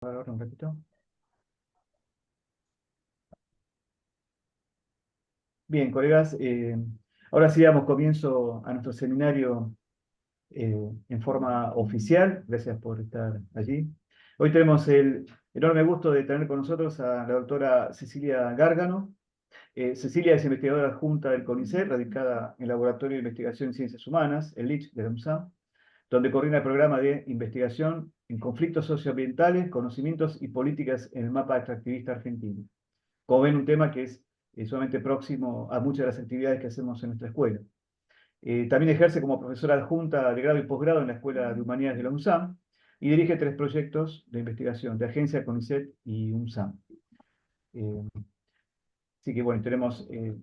Ahora un ratito. Bien, colegas, ahora sí damos comienzo a nuestro seminario eh, en forma oficial. Gracias por estar allí. Hoy tenemos el enorme gusto de tener con nosotros a la doctora Cecilia Gárgano. Cecilia es investigadora adjunta del CONICET, radicada en el Laboratorio de Investigación en Ciencias Humanas, el LICH de la UNSAM, donde coordina el programa de investigación en conflictos socioambientales, conocimientos y políticas en el mapa extractivista argentino. Como ven, un tema que es sumamente próximo a muchas de las actividades que hacemos en nuestra escuela. También ejerce como profesora adjunta de grado y posgrado en la Escuela de Humanidades de la UNSAM y dirige 3 proyectos de investigación de Agencia, CONICET y UNSAM. Así que bueno, tenemos el,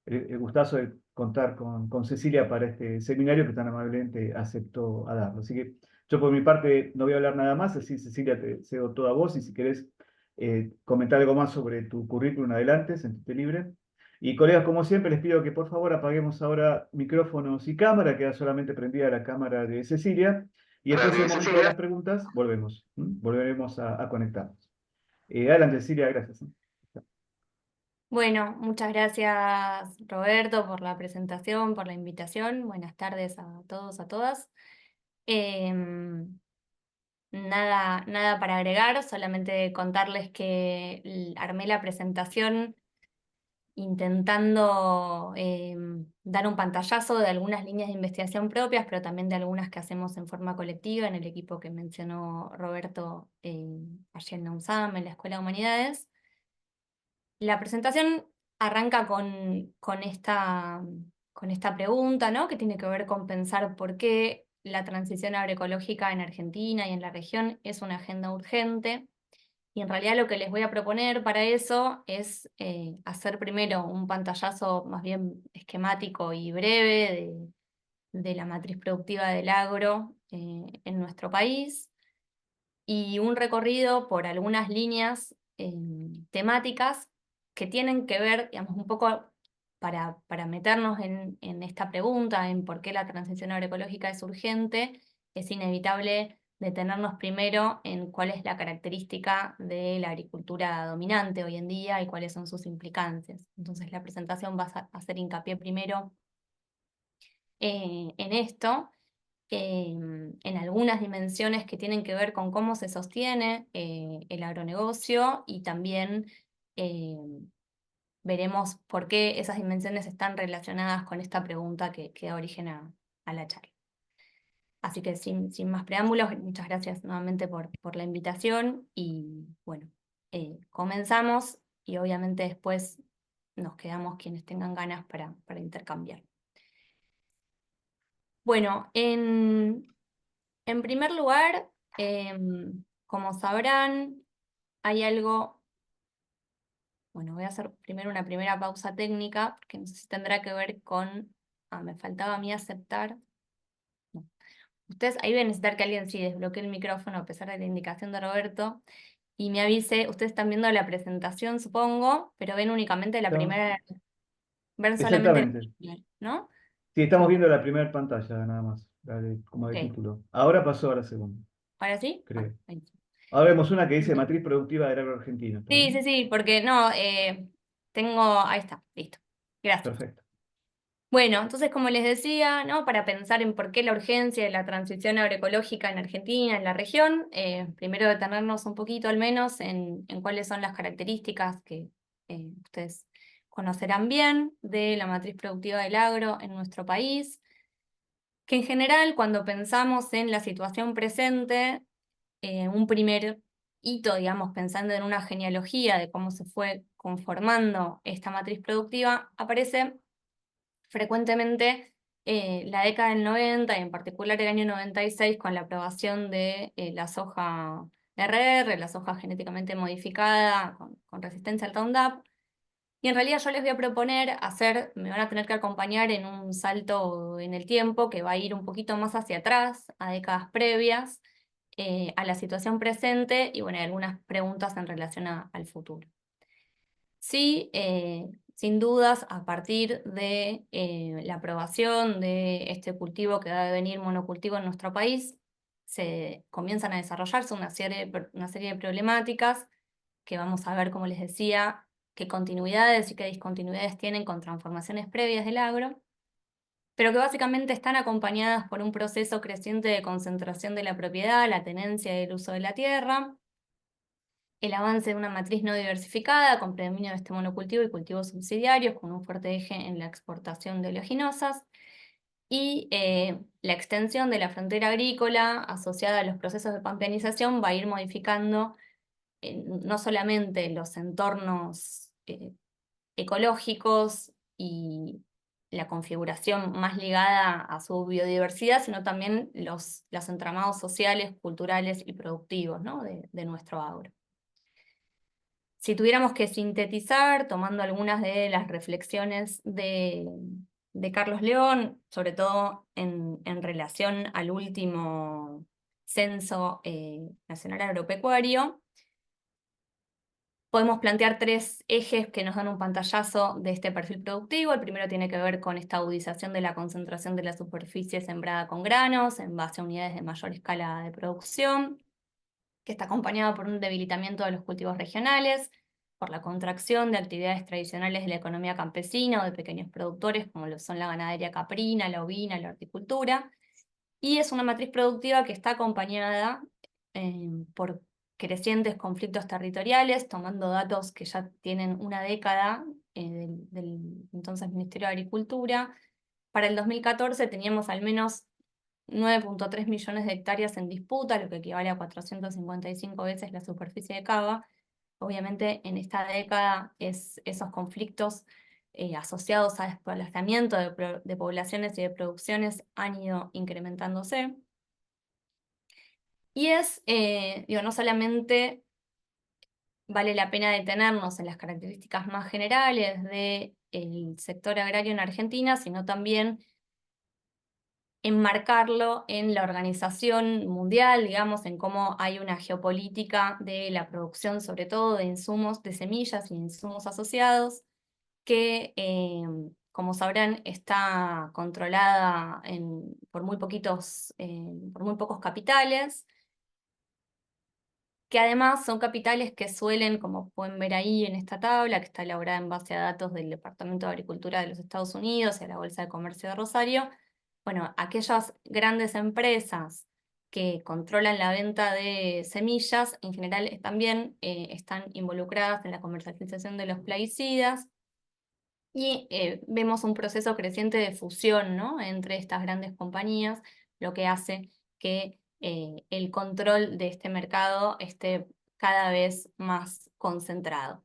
el gustazo de contar con Cecilia para este seminario que tan amablemente aceptó a darlo. Así que yo por mi parte no voy a hablar nada más, así Cecilia te cedo toda a vos y si querés comentar algo más sobre tu currículum, adelante, sentite libre. Y colegas, como siempre, les pido que por favor apaguemos ahora micrófonos y cámara, queda solamente prendida la cámara de Cecilia, y después en el momento de las preguntas volvemos, volveremos a conectarnos. Adelante Cecilia, gracias. Bueno, muchas gracias Roberto por la presentación, por la invitación. Buenas tardes a todos, a todas. Em, nada para agregar, solamente contarles que armé la presentación intentando dar un pantallazo de algunas líneas de investigación propias, pero también de algunas que hacemos en forma colectiva en el equipo que mencionó Roberto allí en la UNSAM, en la Escuela de Humanidades. La presentación arranca con esta pregunta, ¿no? Que tiene que ver con pensar por qué la transición agroecológica en Argentina y en la región es una agenda urgente. Y en realidad lo que les voy a proponer para eso es hacer primero un pantallazo más bien esquemático y breve de la matriz productiva del agro en nuestro país y un recorrido por algunas líneas temáticas que tienen que ver, digamos, un poco para meternos en esta pregunta, en por qué la transición agroecológica es urgente, es inevitable detenernos primero en cuál es la característica de la agricultura dominante hoy en día y cuáles son sus implicancias. Entonces la presentación va a hacer hincapié primero en esto, en algunas dimensiones que tienen que ver con cómo se sostiene el agronegocio y también eh, veremos por qué esas dimensiones están relacionadas con esta pregunta que da origen a la charla. Así que sin más preámbulos, muchas gracias nuevamente por la invitación y bueno, comenzamos y obviamente después nos quedamos quienes tengan ganas para intercambiar. Bueno, en primer lugar, como sabrán, hay algo, bueno, voy a hacer primero una primera pausa técnica, porque no sé si tendrá que ver con, me faltaba a mí aceptar. No. Ustedes ahí van a necesitar que alguien sí desbloquee el micrófono a pesar de la indicación de Roberto y me avise, ustedes están viendo la presentación, supongo, pero ven únicamente la ¿Estamos? primera, ven solamente la Exactamente. primera, ¿no? Sí, estamos Ok, viendo la primera pantalla nada más, como de ok. título. Ahora pasó a la segunda, ¿Ahora sí? Ah, creo. ahí. Ahora vemos una que dice Matriz Productiva del Agro Argentino. ¿Está Sí, sí, bien? sí, porque no, ahí está, listo. Gracias. Perfecto. Bueno, entonces como les decía, ¿no? Para pensar en por qué la urgencia de la transición agroecológica en Argentina, en la región, primero detenernos un poquito al menos en cuáles son las características que ustedes conocerán bien de la matriz productiva del agro en nuestro país, que en general cuando pensamos en la situación presente, un primer hito, digamos, pensando en una genealogía de cómo se fue conformando esta matriz productiva, aparece frecuentemente la década del 90 y en particular el año 96 con la aprobación de la soja RR, la soja genéticamente modificada con resistencia al Roundup. Y en realidad yo les voy a proponer me van a tener que acompañar en un salto en el tiempo que va a ir un poquito más hacia atrás, a décadas previas, a la situación presente y bueno, hay algunas preguntas en relación al futuro. Sí, sin dudas, a partir de la aprobación de este cultivo que va a devenir monocultivo en nuestro país, se comienzan a desarrollarse una serie de problemáticas que vamos a ver, como les decía, qué continuidades y qué discontinuidades tienen con transformaciones previas del agro, pero que básicamente están acompañadas por un proceso creciente de concentración de la propiedad, la tenencia y el uso de la tierra, el avance de una matriz no diversificada con predominio de este monocultivo y cultivos subsidiarios, con un fuerte eje en la exportación de oleaginosas, y la extensión de la frontera agrícola asociada a los procesos de pampeanización va a ir modificando no solamente los entornos ecológicos y la configuración más ligada a su biodiversidad, sino también los entramados sociales, culturales y productivos, ¿no? de nuestro agro. Si tuviéramos que sintetizar, tomando algunas de las reflexiones de Carlos León, sobre todo en relación al último censo nacional agropecuario, podemos plantear tres ejes que nos dan un pantallazo de este perfil productivo. El primero tiene que ver con esta agudización de la concentración de la superficie sembrada con granos en base a unidades de mayor escala de producción, que está acompañado por un debilitamiento de los cultivos regionales, por la contracción de actividades tradicionales de la economía campesina o de pequeños productores, como lo son la ganadería caprina, la ovina, la horticultura, y es una matriz productiva que está acompañada por crecientes conflictos territoriales, tomando datos que ya tienen una década del entonces Ministerio de Agricultura. Para el 2014 teníamos al menos 9,3 millones de hectáreas en disputa, lo que equivale a 455 veces la superficie de Cava. Obviamente en esta década esos conflictos asociados a desplazamiento de poblaciones y de producciones han ido incrementándose. Y digo, no solamente vale la pena detenernos en las características más generales del sector agrario en Argentina, sino también enmarcarlo en la organización mundial, digamos, en cómo hay una geopolítica de la producción, sobre todo de insumos, de semillas y insumos asociados, que, como sabrán, está controlada por muy pocos capitales, que además son capitales que suelen, como pueden ver ahí en esta tabla, que está elaborada en base a datos del Departamento de Agricultura de los Estados Unidos y a la Bolsa de Comercio de Rosario, bueno, aquellas grandes empresas que controlan la venta de semillas, en general también están involucradas en la comercialización de los plaguicidas, y vemos un proceso creciente de fusión, ¿no? entre estas grandes compañías, lo que hace que el control de este mercado esté cada vez más concentrado.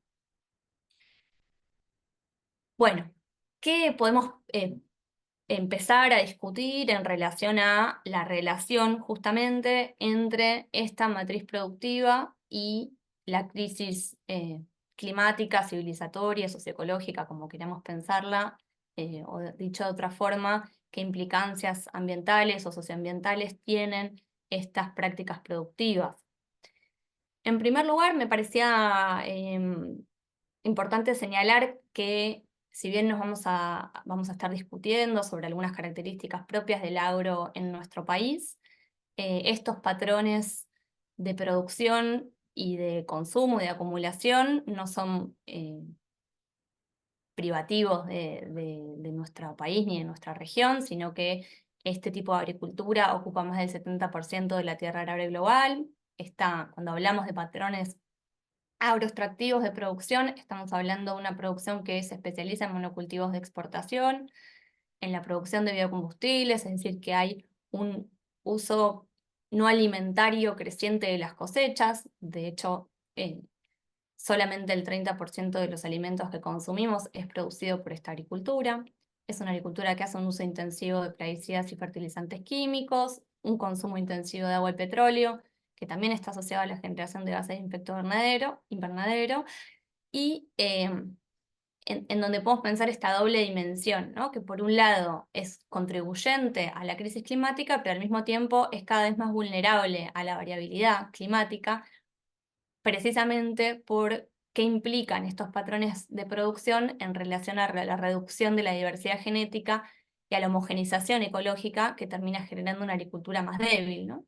Bueno, ¿qué podemos empezar a discutir en relación a la relación justamente entre esta matriz productiva y la crisis climática, civilizatoria, socioecológica, como queramos pensarla, o dicho de otra forma, qué implicancias ambientales o socioambientales tienen estas prácticas productivas? En primer lugar, me parecía importante señalar que si bien vamos a estar discutiendo sobre algunas características propias del agro en nuestro país, estos patrones de producción y de consumo y de acumulación no son privativos de nuestro país ni de nuestra región, sino que este tipo de agricultura ocupa más del 70% de la tierra arable global. Cuando hablamos de patrones agroextractivos de producción, estamos hablando de una producción que se especializa en monocultivos de exportación, en la producción de biocombustibles, es decir, que hay un uso no alimentario creciente de las cosechas. De hecho, solamente el 30% de los alimentos que consumimos es producido por esta agricultura. Es una agricultura que hace un uso intensivo de plaguicidas y fertilizantes químicos, un consumo intensivo de agua y petróleo, que también está asociado a la generación de gases de efecto invernadero, y en donde podemos pensar esta doble dimensión, ¿no? Que por un lado es contribuyente a la crisis climática, pero al mismo tiempo es cada vez más vulnerable a la variabilidad climática, precisamente por qué implican estos patrones de producción en relación a la reducción de la diversidad genética y a la homogenización ecológica que termina generando una agricultura más débil, ¿no?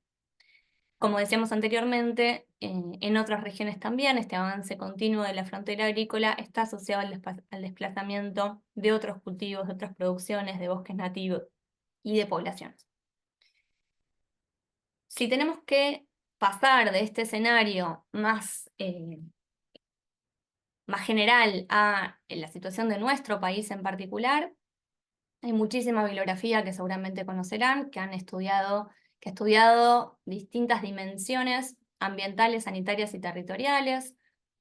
como decíamos anteriormente, en otras regiones también este avance continuo de la frontera agrícola está asociado al desplazamiento de otros cultivos, de otras producciones, de bosques nativos y de poblaciones. Si tenemos que pasar de este escenario más general a la situación de nuestro país en particular, hay muchísima bibliografía que seguramente conocerán, que ha estudiado distintas dimensiones ambientales, sanitarias y territoriales,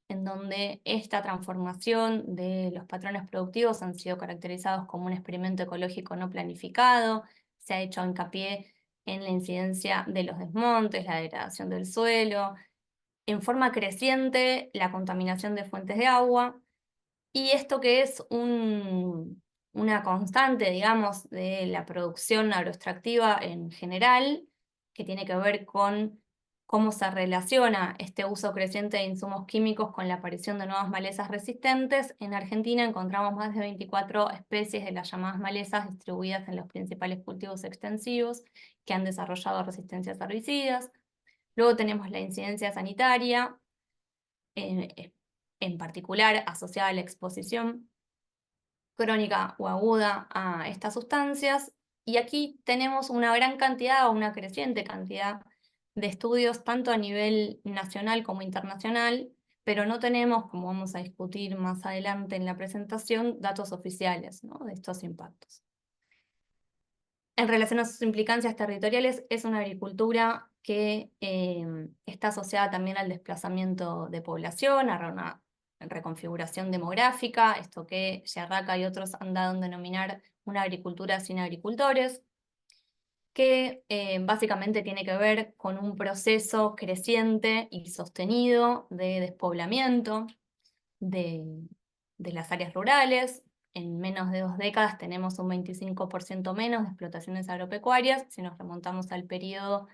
en donde esta transformación de los patrones productivos han sido caracterizados como un experimento ecológico no planificado, se ha hecho hincapié en la incidencia de los desmontes, la degradación del suelo, en forma creciente la contaminación de fuentes de agua, y esto que es una constante, digamos, de la producción agroextractiva en general, que tiene que ver con cómo se relaciona este uso creciente de insumos químicos con la aparición de nuevas malezas resistentes. En Argentina encontramos más de 24 especies de las llamadas malezas distribuidas en los principales cultivos extensivos que han desarrollado resistencias a herbicidas. Luego tenemos la incidencia sanitaria, en particular asociada a la exposición crónica o aguda a estas sustancias, y aquí tenemos una gran cantidad o una creciente cantidad de estudios tanto a nivel nacional como internacional, pero no tenemos, como vamos a discutir más adelante en la presentación, datos oficiales, ¿no?, de estos impactos. En relación a sus implicancias territoriales, es una agricultura que está asociada también al desplazamiento de población, a una reconfiguración demográfica, esto que Yarraca y otros han dado en denominar una agricultura sin agricultores, que básicamente tiene que ver con un proceso creciente y sostenido de despoblamiento de, de las áreas rurales. En menos de 2 décadas tenemos un 25% menos de explotaciones agropecuarias. Si nos remontamos al periodo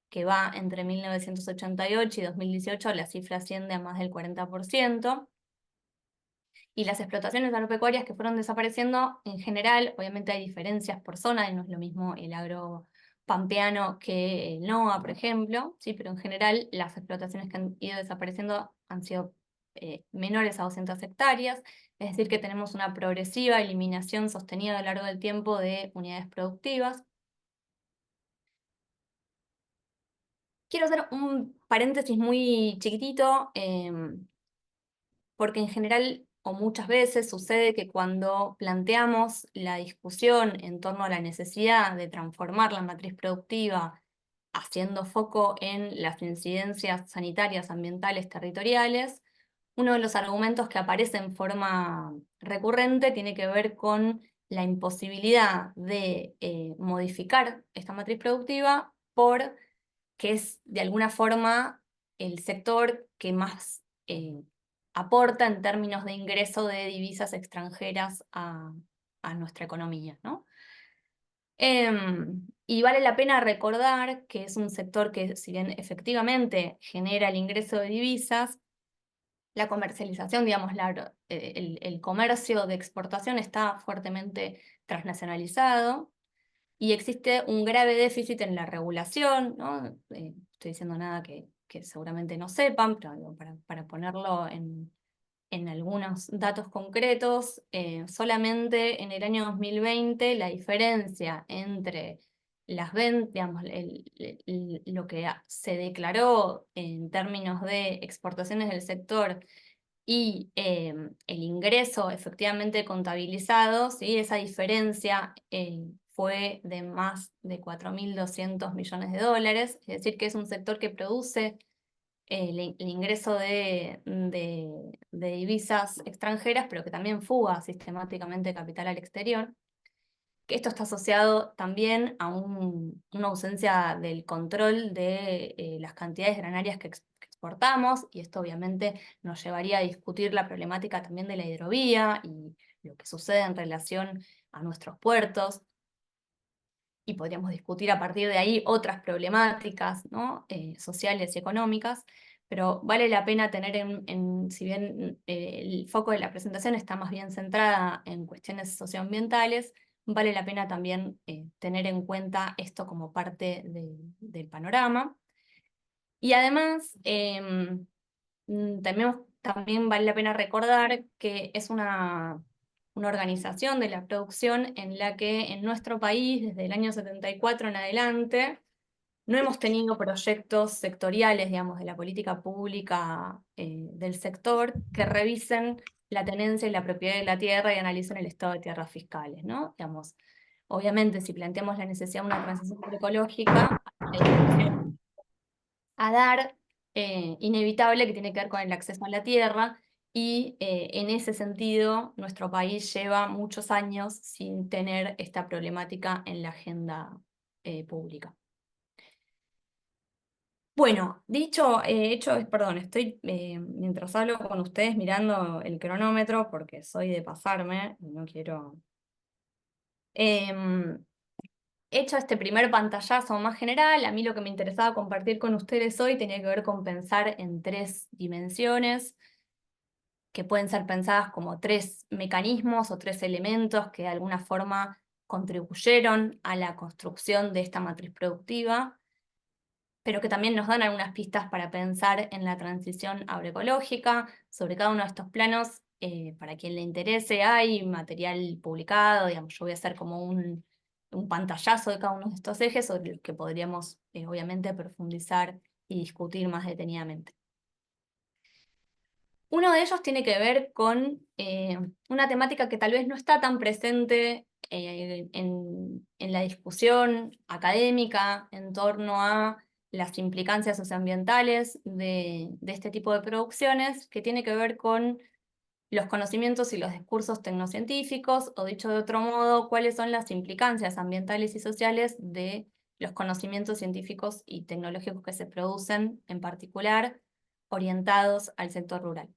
que va entre 1988 y 2018, la cifra asciende a más del 40%. Y las explotaciones agropecuarias que fueron desapareciendo, en general, obviamente hay diferencias por zona, y no es lo mismo el agro pampeano que el NOA, por ejemplo, ¿sí? Pero en general las explotaciones que han ido desapareciendo han sido menores a 200 hectáreas, es decir, que tenemos una progresiva eliminación sostenida a lo largo del tiempo de unidades productivas. Quiero hacer un paréntesis muy chiquitito, porque en general o muchas veces sucede que cuando planteamos la discusión en torno a la necesidad de transformar la matriz productiva, haciendo foco en las incidencias sanitarias, ambientales, territoriales, uno de los argumentos que aparece en forma recurrente tiene que ver con la imposibilidad de modificar esta matriz productiva por que es de alguna forma el sector que más aporta en términos de ingreso de divisas extranjeras a nuestra economía, ¿no? Y vale la pena recordar que es un sector que, si bien efectivamente genera el ingreso de divisas, la comercialización, digamos, el comercio de exportación está fuertemente transnacionalizado, y existe un grave déficit en la regulación, ¿no? Estoy diciendo nada que seguramente no sepan, pero digo, para ponerlo en algunos datos concretos, solamente en el año 2020 la diferencia entre las ventas, digamos, lo que se declaró en términos de exportaciones del sector y el ingreso efectivamente contabilizado, ¿sí? Esa diferencia fue de más de 4.200 millones de dólares, es decir, que es un sector que produce el ingreso de divisas extranjeras, pero que también fuga sistemáticamente capital al exterior. Que esto está asociado también a una ausencia del control de las cantidades granarias que exportamos, y esto obviamente nos llevaría a discutir la problemática también de la hidrovía y lo que sucede en relación a nuestros puertos, y podríamos discutir a partir de ahí otras problemáticas, ¿no?, sociales y económicas, pero vale la pena tener si bien el foco de la presentación está más bien centrada en cuestiones socioambientales, vale la pena también tener en cuenta esto como parte del panorama. Y además, también vale la pena recordar que es una organización de la producción en la que en nuestro país, desde el año 74 en adelante, no hemos tenido proyectos sectoriales, digamos, de la política pública del sector que revisen la tenencia y la propiedad de la tierra y analicen el estado de tierras fiscales, ¿no? Digamos, obviamente, si planteamos la necesidad de una transición agroecológica, la discusión a dar, inevitable, que tiene que ver con el acceso a la tierra, y en ese sentido nuestro país lleva muchos años sin tener esta problemática en la agenda pública. Bueno, perdón, estoy mientras hablo con ustedes mirando el cronómetro porque soy de pasarme y no quiero... Em, Hecho este primer pantallazo más general, a mí lo que me interesaba compartir con ustedes hoy tenía que ver con pensar en tres dimensiones, que pueden ser pensadas como tres mecanismos o tres elementos que de alguna forma contribuyeron a la construcción de esta matriz productiva, pero que también nos dan algunas pistas para pensar en la transición agroecológica. Sobre cada uno de estos planos, para quien le interese, hay material publicado, digamos, yo voy a hacer como un pantallazo de cada uno de estos ejes sobre el que podríamos, obviamente, profundizar y discutir más detenidamente. Uno de ellos tiene que ver con una temática que tal vez no está tan presente en la discusión académica en torno a las implicancias socioambientales de este tipo de producciones, que tiene que ver con los conocimientos y los discursos tecnocientíficos, o dicho de otro modo, cuáles son las implicancias ambientales y sociales de los conocimientos científicos y tecnológicos que se producen, en particular orientados al sector rural.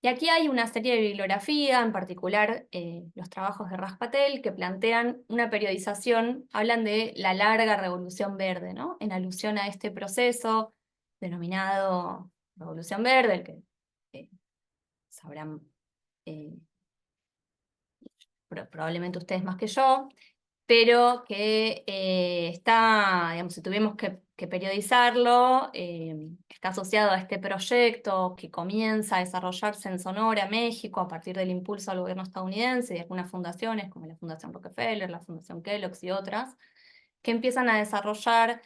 Y aquí hay una serie de bibliografía, en particular los trabajos de Raspatel, que plantean una periodización, hablan de la larga revolución verde, ¿no? En alusión a este proceso denominado Revolución Verde, el que sabrán probablemente ustedes más que yo, pero que está, digamos, si tuvimos que periodizarlo, está asociado a este proyecto que comienza a desarrollarse en Sonora, México, a partir del impulso al gobierno estadounidense y de algunas fundaciones, como la Fundación Rockefeller, la Fundación Kellogg's y otras, que empiezan a desarrollar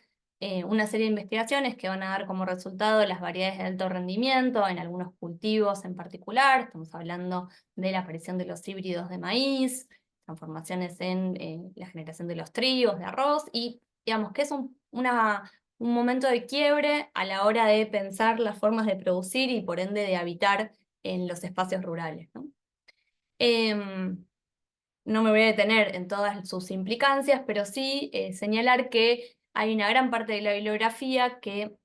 una serie de investigaciones que van a dar como resultado las variedades de alto rendimiento en algunos cultivos en particular. Estamos hablando de la aparición de los híbridos de maíz, transformaciones en la generación de los trigos, de arroz, y digamos que es un momento de quiebre a la hora de pensar las formas de producir y por ende de habitar en los espacios rurales, ¿no? No me voy a detener en todas sus implicancias, pero sí señalar que hay una gran parte de la bibliografía que,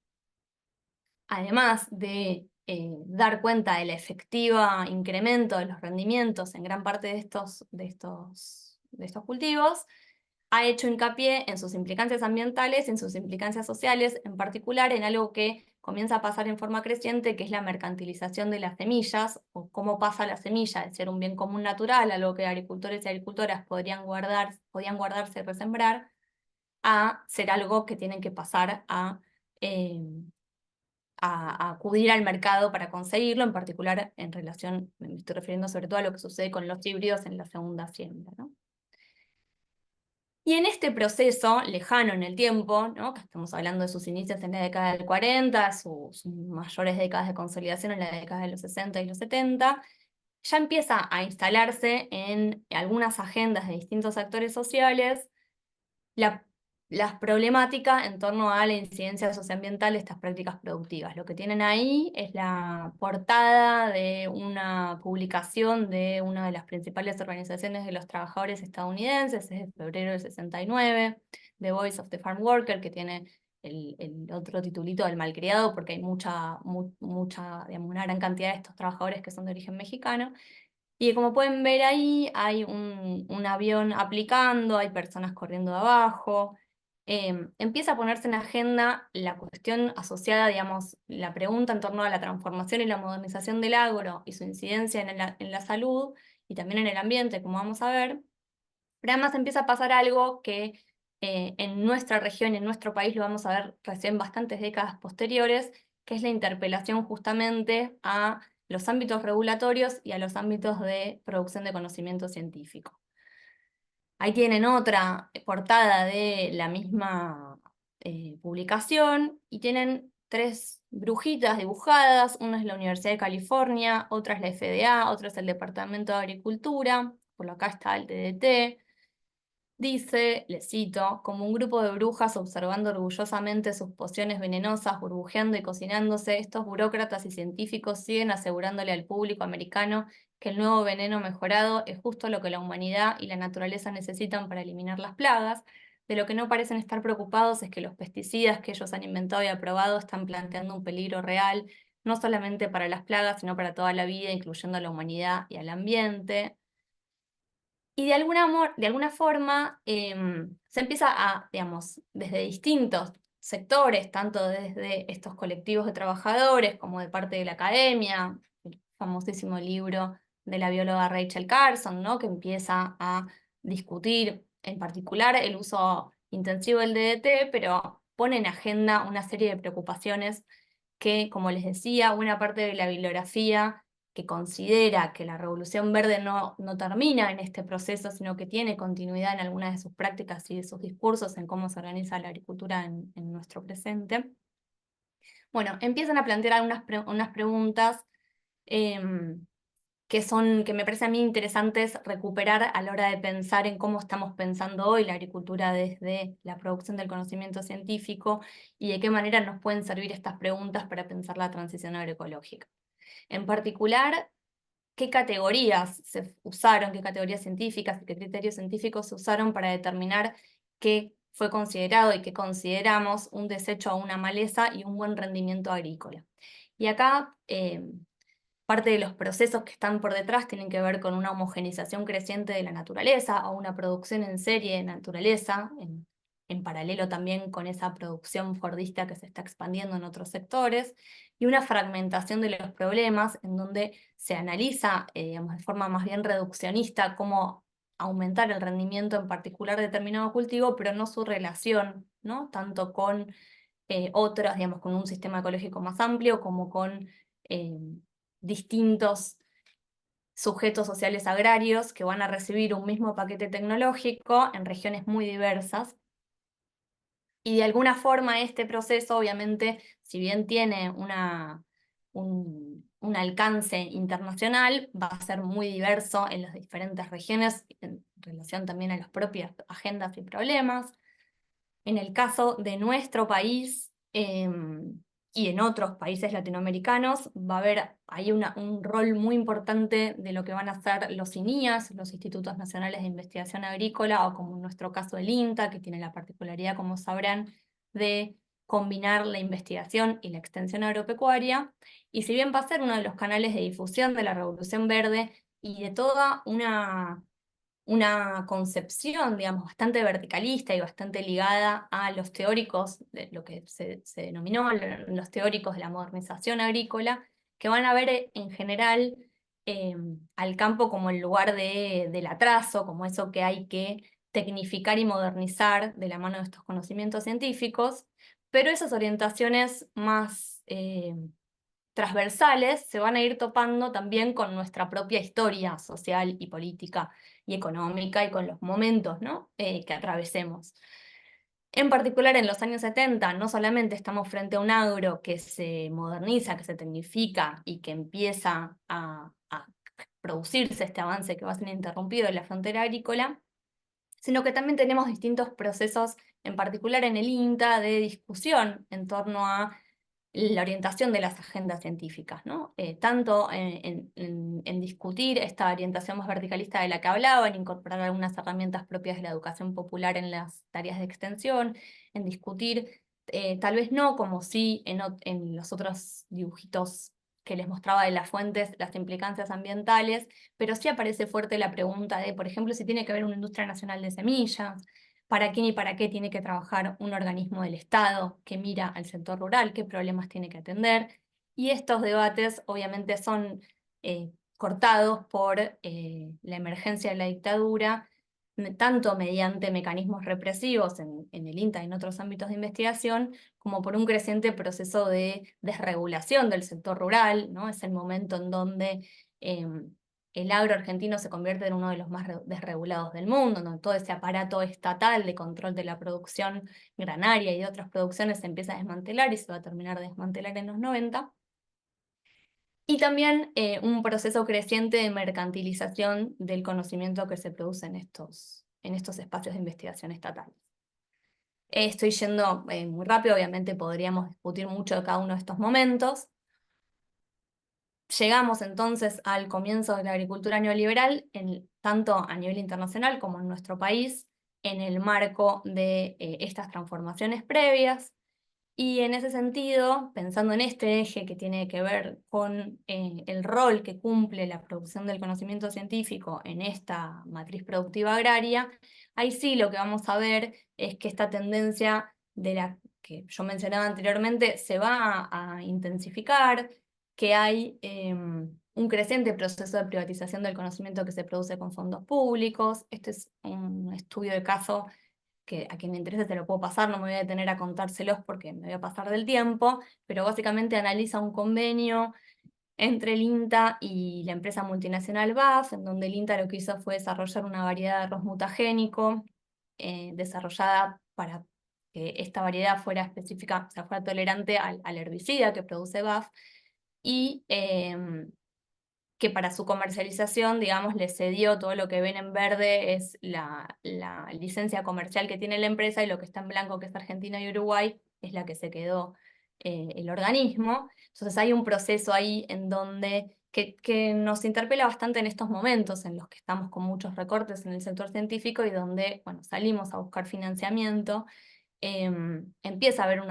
además de dar cuenta del efectivo incremento de los rendimientos en gran parte de estos cultivos, ha hecho hincapié en sus implicancias ambientales, en sus implicancias sociales, en particular en algo que comienza a pasar en forma creciente, que es la mercantilización de las semillas, o cómo pasa la semilla de ser un bien común natural, algo que agricultores y agricultoras podían guardarse y resembrar, a ser algo que tienen que pasar eh, a acudir al mercado para conseguirlo, en particular en relación, me estoy refiriendo sobre todo a lo que sucede con los híbridos en la segunda siembra, ¿no? Y en este proceso lejano en el tiempo, ¿no? Que estamos hablando de sus inicios en la década del 40, sus mayores décadas de consolidación en la década de los 60 y los 70, ya empieza a instalarse en algunas agendas de distintos actores sociales las problemáticas en torno a la incidencia socioambiental de estas prácticas productivas. Lo que tienen ahí es la portada de una publicación de una de las principales organizaciones de los trabajadores estadounidenses, es de febrero del 69, The Voice of the Farm Worker, que tiene el otro titulito del malcriado, porque hay digamos, una gran cantidad de estos trabajadores que son de origen mexicano. Y como pueden ver ahí, hay un avión aplicando, hay personas corriendo de abajo. Empieza a ponerse en agenda la cuestión asociada, digamos, la pregunta en torno a la transformación y la modernización del agro y su incidencia en la salud y también en el ambiente, como vamos a ver. Pero además empieza a pasar algo que en nuestra región, en nuestro país, lo vamos a ver recién bastantes décadas posteriores, que es la interpelación justamente a los ámbitos regulatorios y a los ámbitos de producción de conocimiento científico. Ahí tienen otra portada de la misma publicación y tienen 3 brujitas dibujadas. Una es la Universidad de California, otra es la FDA, otra es el Departamento de Agricultura, por acá está el TDT. Dice, le cito, como un grupo de brujas observando orgullosamente sus pociones venenosas, burbujeando y cocinándose, estos burócratas y científicos siguen asegurándole al público americano que el nuevo veneno mejorado es justo lo que la humanidad y la naturaleza necesitan para eliminar las plagas. De lo que no parecen estar preocupados es que los pesticidas que ellos han inventado y aprobado están planteando un peligro real, no solamente para las plagas, sino para toda la vida, incluyendo a la humanidad y al ambiente. Y de alguna forma se empieza a, digamos, desde distintos sectores, tanto desde estos colectivos de trabajadores como de parte de la academia, el famosísimo libro de la bióloga Rachel Carson, ¿no? Que empieza a discutir en particular el uso intensivo del DDT, pero pone en agenda una serie de preocupaciones que, como les decía, una parte de la bibliografía que considera que la Revolución Verde no termina en este proceso, sino que tiene continuidad en algunas de sus prácticas y de sus discursos en cómo se organiza la agricultura en nuestro presente. Bueno, empiezan a plantear unas preguntas que me parece a mí interesantes recuperar a la hora de pensar en cómo estamos pensando hoy la agricultura desde la producción del conocimiento científico y de qué manera nos pueden servir estas preguntas para pensar la transición agroecológica. En particular, qué categorías se usaron, qué categorías científicas y qué criterios científicos se usaron para determinar qué fue considerado y qué consideramos un desecho a una maleza y un buen rendimiento agrícola. Y acá parte de los procesos que están por detrás tienen que ver con una homogenización creciente de la naturaleza o una producción en serie de naturaleza, en paralelo también con esa producción fordista que se está expandiendo en otros sectores, y una fragmentación de los problemas en donde se analiza, digamos, de forma más bien reduccionista cómo aumentar el rendimiento en particular de determinado cultivo, pero no su relación, ¿no? Tanto con otras, digamos, con un sistema ecológico más amplio como con distintos sujetos sociales agrarios que van a recibir un mismo paquete tecnológico en regiones muy diversas. Y de alguna forma este proceso, obviamente, si bien tiene un alcance internacional, va a ser muy diverso en las diferentes regiones, en relación también a las propias agendas y problemas. En el caso de nuestro país y en otros países latinoamericanos, va a haber ahí un rol muy importante de lo que van a ser los INIAS, los Institutos Nacionales de Investigación Agrícola, o como en nuestro caso el INTA, que tiene la particularidad, como sabrán, de combinar la investigación y la extensión agropecuaria. Y si bien va a ser uno de los canales de difusión de la Revolución Verde y de toda una concepción, digamos, bastante verticalista y bastante ligada a los teóricos, de lo que se denominó los teóricos de la modernización agrícola, que van a ver en general al campo como el lugar del atraso, como eso que hay que tecnificar y modernizar de la mano de estos conocimientos científicos, pero esas orientaciones más transversales se van a ir topando también con nuestra propia historia social y política y económica y con los momentos, ¿no? Que atravesemos. En particular en los años 70, no solamente estamos frente a un agro que se moderniza, que se tecnifica y que empieza a producirse este avance que va a ser interrumpido en la frontera agrícola, sino que también tenemos distintos procesos, en particular en el INTA, de discusión en torno a la orientación de las agendas científicas, ¿no? Tanto en discutir esta orientación más verticalista de la que hablaba, en incorporar algunas herramientas propias de la educación popular en las tareas de extensión, en discutir, tal vez no como sí en los otros dibujitos que les mostraba de las fuentes, las implicancias ambientales, pero sí aparece fuerte la pregunta de, por ejemplo, si tiene que haber una industria nacional de semillas, para quién y para qué tiene que trabajar un organismo del Estado que mira al sector rural, qué problemas tiene que atender. Y estos debates obviamente son cortados por la emergencia de la dictadura tanto mediante mecanismos represivos en el INTA y en otros ámbitos de investigación, como por un creciente proceso de desregulación del sector rural, ¿no? Es el momento en donde el agro argentino se convierte en uno de los más desregulados del mundo, donde todo ese aparato estatal de control de la producción granaria y de otras producciones se empieza a desmantelar y se va a terminar de desmantelar en los 90. Y también un proceso creciente de mercantilización del conocimiento que se produce en estos espacios de investigación estatales. Estoy yendo muy rápido, obviamente podríamos discutir mucho de cada uno de estos momentos. Llegamos entonces al comienzo de la agricultura neoliberal, tanto a nivel internacional como en nuestro país, en el marco de estas transformaciones previas. Y en ese sentido, pensando en este eje que tiene que ver con el rol que cumple la producción del conocimiento científico en esta matriz productiva agraria, ahí sí lo que vamos a ver es que esta tendencia de la que yo mencionaba anteriormente se va a intensificar, que hay un creciente proceso de privatización del conocimiento que se produce con fondos públicos. Este es un estudio de caso que a quien le interese te lo puedo pasar, no me voy a detener a contárselos porque me voy a pasar del tiempo, pero básicamente analiza un convenio entre el INTA y la empresa multinacional BASF, en donde el INTA lo que hizo fue desarrollar una variedad de arroz mutagénico, desarrollada para que esta variedad fuera específica, o sea, fuera tolerante al herbicida que produce BASF, y que para su comercialización, digamos, le cedió todo lo que ven en verde es la licencia comercial que tiene la empresa, y lo que está en blanco, que es Argentina y Uruguay, es la que se quedó el organismo. Entonces hay un proceso ahí en donde que nos interpela bastante en estos momentos en los que estamos con muchos recortes en el sector científico y donde, bueno, salimos a buscar financiamiento. Empieza a haber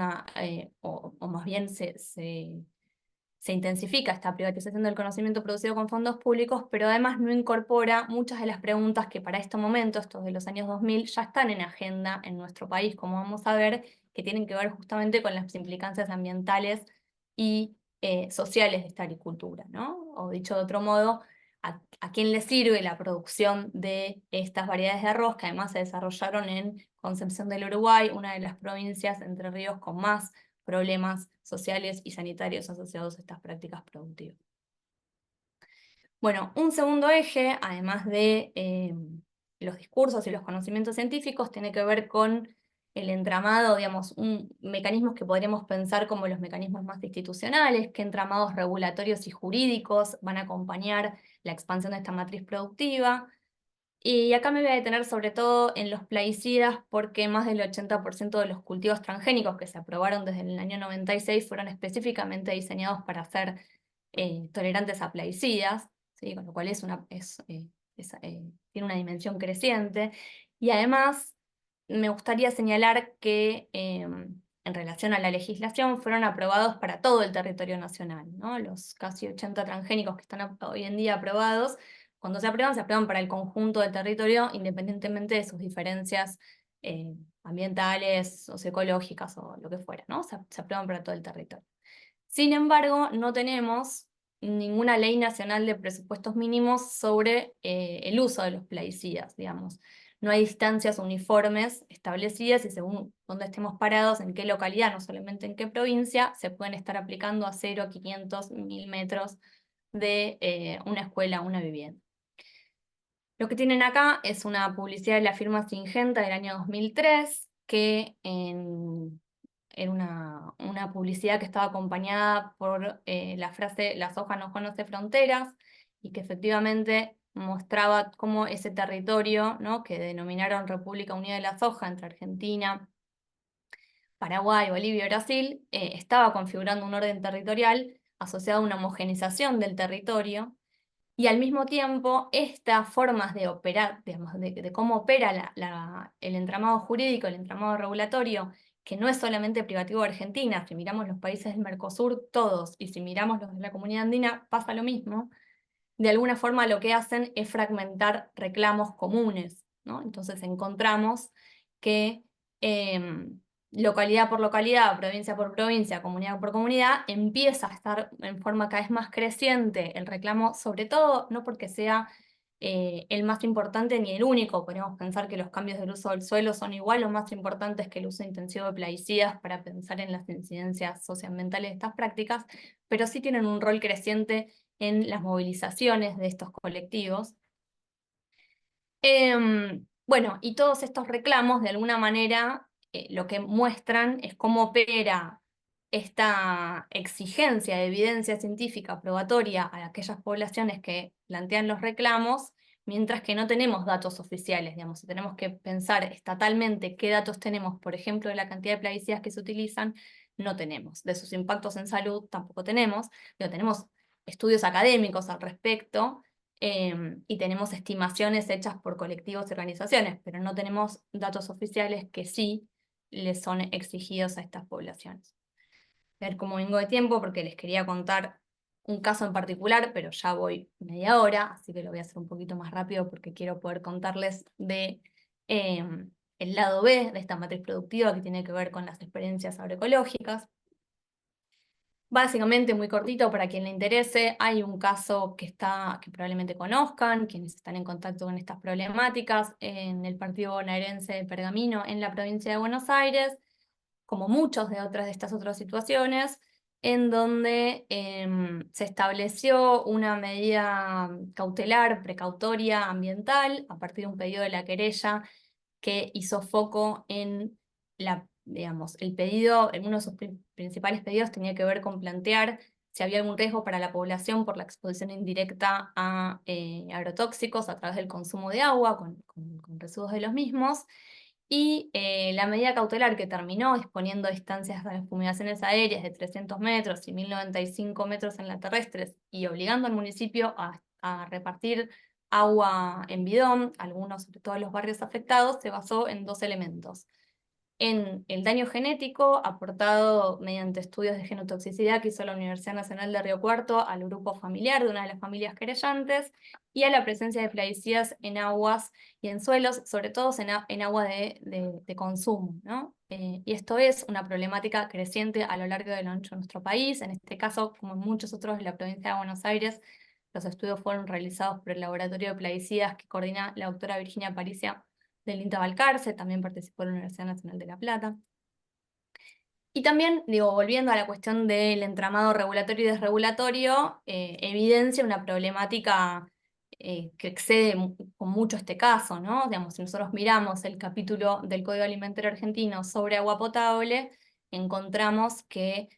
o más bien se intensifica esta privatización del conocimiento producido con fondos públicos, pero además no incorpora muchas de las preguntas que para este momento, estos de los años 2000, ya están en agenda en nuestro país, como vamos a ver, que tienen que ver justamente con las implicancias ambientales y sociales de esta agricultura, ¿no? O dicho de otro modo, a quién le sirve la producción de estas variedades de arroz que además se desarrollaron en Concepción del Uruguay, una de las provincias Entre Ríos con más problemas sociales y sanitarios asociados a estas prácticas productivas. Bueno, un segundo eje, además de los discursos y los conocimientos científicos, tiene que ver con el entramado, digamos, mecanismos que podríamos pensar como los mecanismos más institucionales, qué entramados regulatorios y jurídicos van a acompañar la expansión de esta matriz productiva. Y acá me voy a detener sobre todo en los plaguicidas, porque más del 80% de los cultivos transgénicos que se aprobaron desde el año 96 fueron específicamente diseñados para ser tolerantes a plaguicidas, ¿sí? Con lo cual tiene una dimensión creciente. Y además me gustaría señalar que en relación a la legislación fueron aprobados para todo el territorio nacional, ¿no? Los casi 80 transgénicos que están hoy en día aprobados, cuando se aprueban para el conjunto del territorio, independientemente de sus diferencias ambientales, socioecológicas o lo que fuera, ¿no? Se aprueban para todo el territorio. Sin embargo, no tenemos ninguna ley nacional de presupuestos mínimos sobre el uso de los plaguicidas, digamos. No hay distancias uniformes establecidas y según dónde estemos parados, en qué localidad, no solamente en qué provincia, se pueden estar aplicando a 0, a 500, 1000 metros de una escuela, una vivienda. Lo que tienen acá es una publicidad de la firma Syngenta del año 2003, que era una publicidad que estaba acompañada por la frase "la soja no conoce fronteras", y que efectivamente mostraba cómo ese territorio, ¿no?, que denominaron República Unida de la Soja, entre Argentina, Paraguay, Bolivia y Brasil, estaba configurando un orden territorial asociado a una homogeneización del territorio. Y al mismo tiempo, estas formas de operar, digamos, de cómo opera el entramado jurídico, el entramado regulatorio, que no es solamente privativo de Argentina, si miramos los países del Mercosur, todos, y si miramos los de la Comunidad Andina, pasa lo mismo. De alguna forma lo que hacen es fragmentar reclamos comunes, ¿no? Entonces encontramos que localidad por localidad, provincia por provincia, comunidad por comunidad, empieza a estar en forma cada vez más creciente el reclamo, sobre todo no porque sea el más importante ni el único. Podríamos pensar que los cambios del uso del suelo son igual o más importantes que el uso intensivo de plaguicidas para pensar en las incidencias socioambientales de estas prácticas, pero sí tienen un rol creciente en las movilizaciones de estos colectivos. Bueno, y todos estos reclamos, de alguna manera, lo que muestran es cómo opera esta exigencia de evidencia científica probatoria a aquellas poblaciones que plantean los reclamos, mientras que no tenemos datos oficiales, digamos, si tenemos que pensar estatalmente qué datos tenemos, por ejemplo, de la cantidad de plaguicidas que se utilizan, no tenemos. De sus impactos en salud tampoco tenemos, pero tenemos estudios académicos al respecto, y tenemos estimaciones hechas por colectivos y organizaciones, pero no tenemos datos oficiales que sí les son exigidos a estas poblaciones. Ver cómo vengo de tiempo, porque les quería contar un caso en particular, pero ya voy media hora, así que lo voy a hacer un poquito más rápido porque quiero poder contarles de el lado B de esta matriz productiva que tiene que ver con las experiencias agroecológicas. Básicamente, muy cortito, para quien le interese, hay un caso que probablemente conozcan, quienes están en contacto con estas problemáticas, en el partido bonaerense de Pergamino, en la provincia de Buenos Aires, como muchos de estas otras situaciones, en donde se estableció una medida cautelar, precautoria, ambiental, a partir de un pedido de la querella que hizo foco en digamos, el pedido, en uno de sus principales pedidos tenía que ver con plantear si había algún riesgo para la población por la exposición indirecta a agrotóxicos a través del consumo de agua, con residuos de los mismos. Y la medida cautelar que terminó disponiendo distancias de fumigaciones aéreas de 300 metros y 1095 metros en la terrestres y obligando al municipio a repartir agua en bidón, algunos, sobre todo los barrios afectados, se basó en dos elementos: en el daño genético aportado mediante estudios de genotoxicidad que hizo la Universidad Nacional de Río Cuarto al grupo familiar de una de las familias querellantes, y a la presencia de plaguicidas en aguas y en suelos, sobre todo en agua de consumo, ¿no? Y esto es una problemática creciente a lo largo y lo ancho de nuestro país. En este caso, como en muchos otros de la provincia de Buenos Aires, los estudios fueron realizados por el Laboratorio de Plaguicidas que coordina la doctora Virginia Paricia del INTA Balcarce, también participó en la Universidad Nacional de La Plata. Y también, digo, volviendo a la cuestión del entramado regulatorio y desregulatorio, evidencia una problemática que excede con mucho este caso, ¿no? Digamos, si nosotros miramos el capítulo del Código Alimentario Argentino sobre agua potable, encontramos que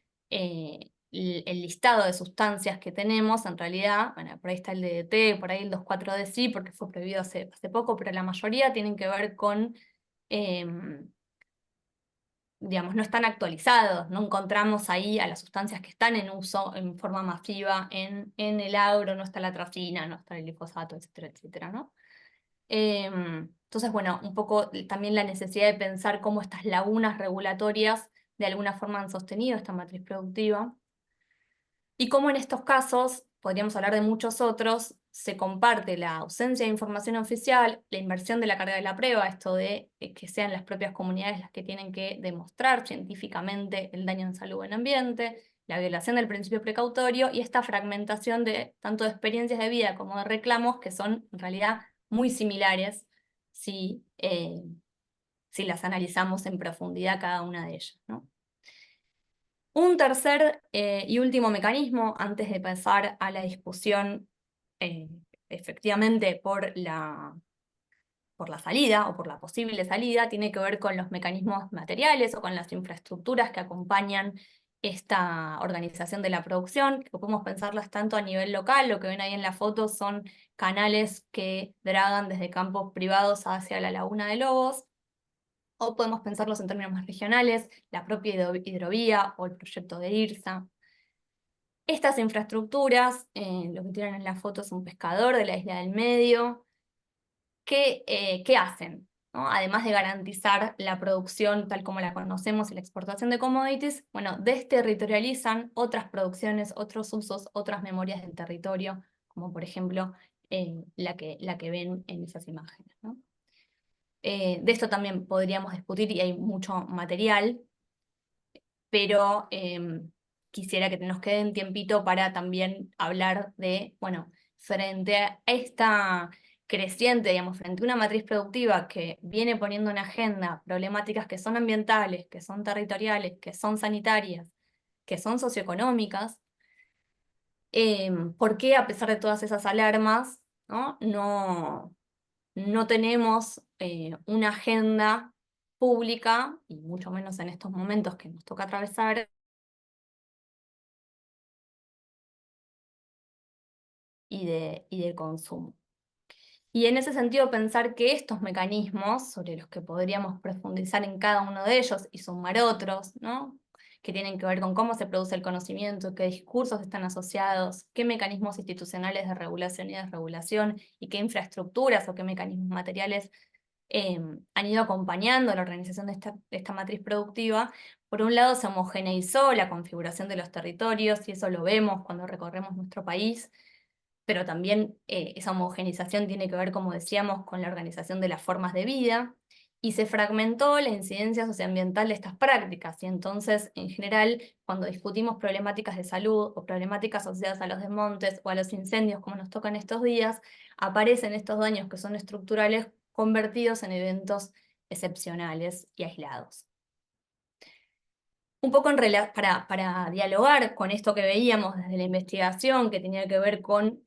el listado de sustancias que tenemos, en realidad, bueno, por ahí está el DDT, por ahí el 2,4-D sí, porque fue prohibido hace poco, pero la mayoría tienen que ver con digamos, no están actualizados, no encontramos ahí a las sustancias que están en uso en forma masiva en el agro, no está la atracina, no está el glifosato, etcétera, etcétera, ¿no? Entonces, bueno, un poco también la necesidad de pensar cómo estas lagunas regulatorias de alguna forma han sostenido esta matriz productiva. Y cómo en estos casos, podríamos hablar de muchos otros, se comparte la ausencia de información oficial, la inversión de la carga de la prueba, esto de que sean las propias comunidades las que tienen que demostrar científicamente el daño en salud o en ambiente, la violación del principio precautorio y esta fragmentación de tanto de experiencias de vida como de reclamos que son en realidad muy similares si las analizamos en profundidad cada una de ellas, ¿no? Un tercer y último mecanismo, antes de pasar a la discusión eh, efectivamente por la salida o por la posible salida, tiene que ver con los mecanismos materiales o con las infraestructuras que acompañan esta organización de la producción, que podemos pensarlas tanto a nivel local. Lo que ven ahí en la foto son canales que dragan desde campos privados hacia la laguna de Lobos, o podemos pensarlos en términos más regionales, la propia hidrovía o el proyecto de IRSA. Estas infraestructuras, lo que tienen en la foto es un pescador de la isla del Medio, ¿qué hacen? ¿No? Además de garantizar la producción tal como la conocemos y la exportación de commodities, bueno, desterritorializan otras producciones, otros usos, otras memorias del territorio, como por ejemplo la que ven en esas imágenes, ¿no? De esto también podríamos discutir y hay mucho material, pero quisiera que nos quede un tiempito para también hablar de, bueno, frente a creciente, digamos, frente a una matriz productiva que viene poniendo en agenda problemáticas que son ambientales, que son territoriales, que son sanitarias, que son socioeconómicas, ¿por qué a pesar de todas esas alarmas, ¿no? No tenemos una agenda pública, y mucho menos en estos momentos que nos toca atravesar, y de consumo? Y en ese sentido pensar que estos mecanismos, sobre los que podríamos profundizar en cada uno de ellos y sumar otros, ¿no? Que tienen que ver con cómo se produce el conocimiento, qué discursos están asociados, qué mecanismos institucionales de regulación y desregulación, y qué infraestructuras o qué mecanismos materiales han ido acompañando la organización de esta matriz productiva. Por un lado, se homogeneizó la configuración de los territorios, y eso lo vemos cuando recorremos nuestro país, pero también esa homogenización tiene que ver, como decíamos, con la organización de las formas de vida, y se fragmentó la incidencia socioambiental de estas prácticas, y entonces, en general, cuando discutimos problemáticas de salud o problemáticas asociadas a los desmontes o a los incendios, como nos tocan estos días, aparecen estos daños que son estructurales convertidos en eventos excepcionales y aislados. Un poco para dialogar con esto que veíamos desde la investigación, que tenía que ver con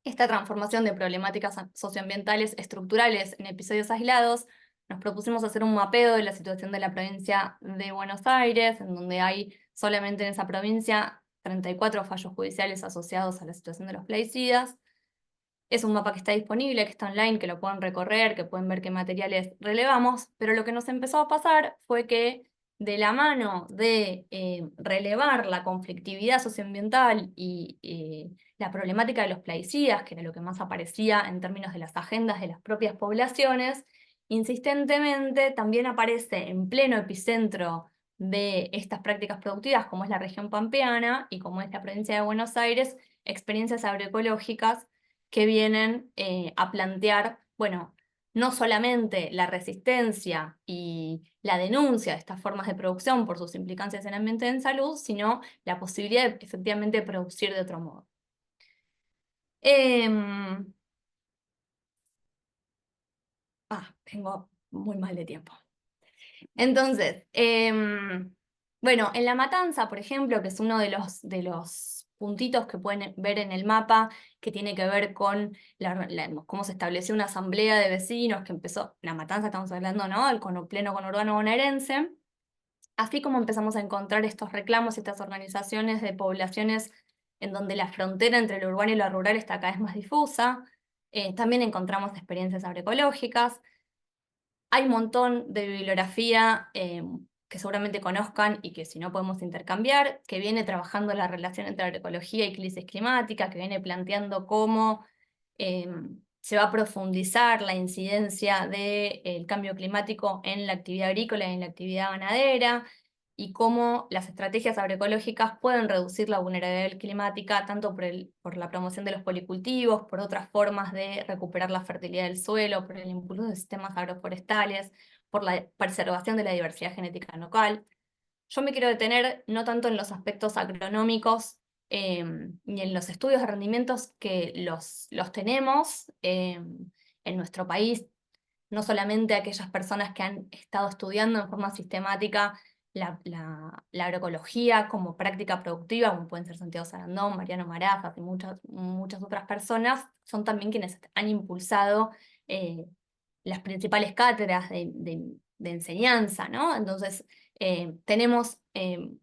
esta transformación de problemáticas socioambientales estructurales en episodios aislados, nos propusimos hacer un mapeo de la situación de la provincia de Buenos Aires, en donde hay solamente en esa provincia 34 fallos judiciales asociados a la situación de los plaguicidas. Es un mapa que está disponible, que está online, que lo pueden recorrer, que pueden ver qué materiales relevamos, pero lo que nos empezó a pasar fue que de la mano de relevar la conflictividad socioambiental y la problemática de los plaguicidas, que era lo que más aparecía en términos de las agendas de las propias poblaciones, insistentemente también aparece en pleno epicentro de estas prácticas productivas, como es la región pampeana y como es la provincia de Buenos Aires, experiencias agroecológicas que vienen a plantear, bueno, no solamente la resistencia y la denuncia de estas formas de producción por sus implicancias en el ambiente y en salud, sino la posibilidad de efectivamente producir de otro modo. Tengo muy mal de tiempo. Entonces, bueno, en La Matanza, por ejemplo, que es uno de los puntitos que pueden ver en el mapa, que tiene que ver con cómo se estableció una asamblea de vecinos que empezó, La Matanza estamos hablando, ¿no? El pleno conurbano bonaerense, así como empezamos a encontrar estos reclamos y estas organizaciones de poblaciones en donde la frontera entre lo urbano y lo rural está cada vez más difusa. También encontramos experiencias agroecológicas. Hay un montón de bibliografía que seguramente conozcan y que si no podemos intercambiar, que viene trabajando la relación entre agroecología y crisis climática, que viene planteando cómo se va a profundizar la incidencia del cambio climático en la actividad agrícola y en la actividad ganadera, y cómo las estrategias agroecológicas pueden reducir la vulnerabilidad climática, tanto por la promoción de los policultivos, por otras formas de recuperar la fertilidad del suelo, por el impulso de sistemas agroforestales, por la preservación de la diversidad genética local. Yo me quiero detener no tanto en los aspectos agronómicos ni en los estudios de rendimientos que los tenemos en nuestro país, no solamente aquellas personas que han estado estudiando en forma sistemática la agroecología como práctica productiva, como pueden ser Santiago Sarandón, Mariano Marafas y muchas otras personas, son también quienes han impulsado las principales cátedras de enseñanza, ¿no? Entonces, tenemos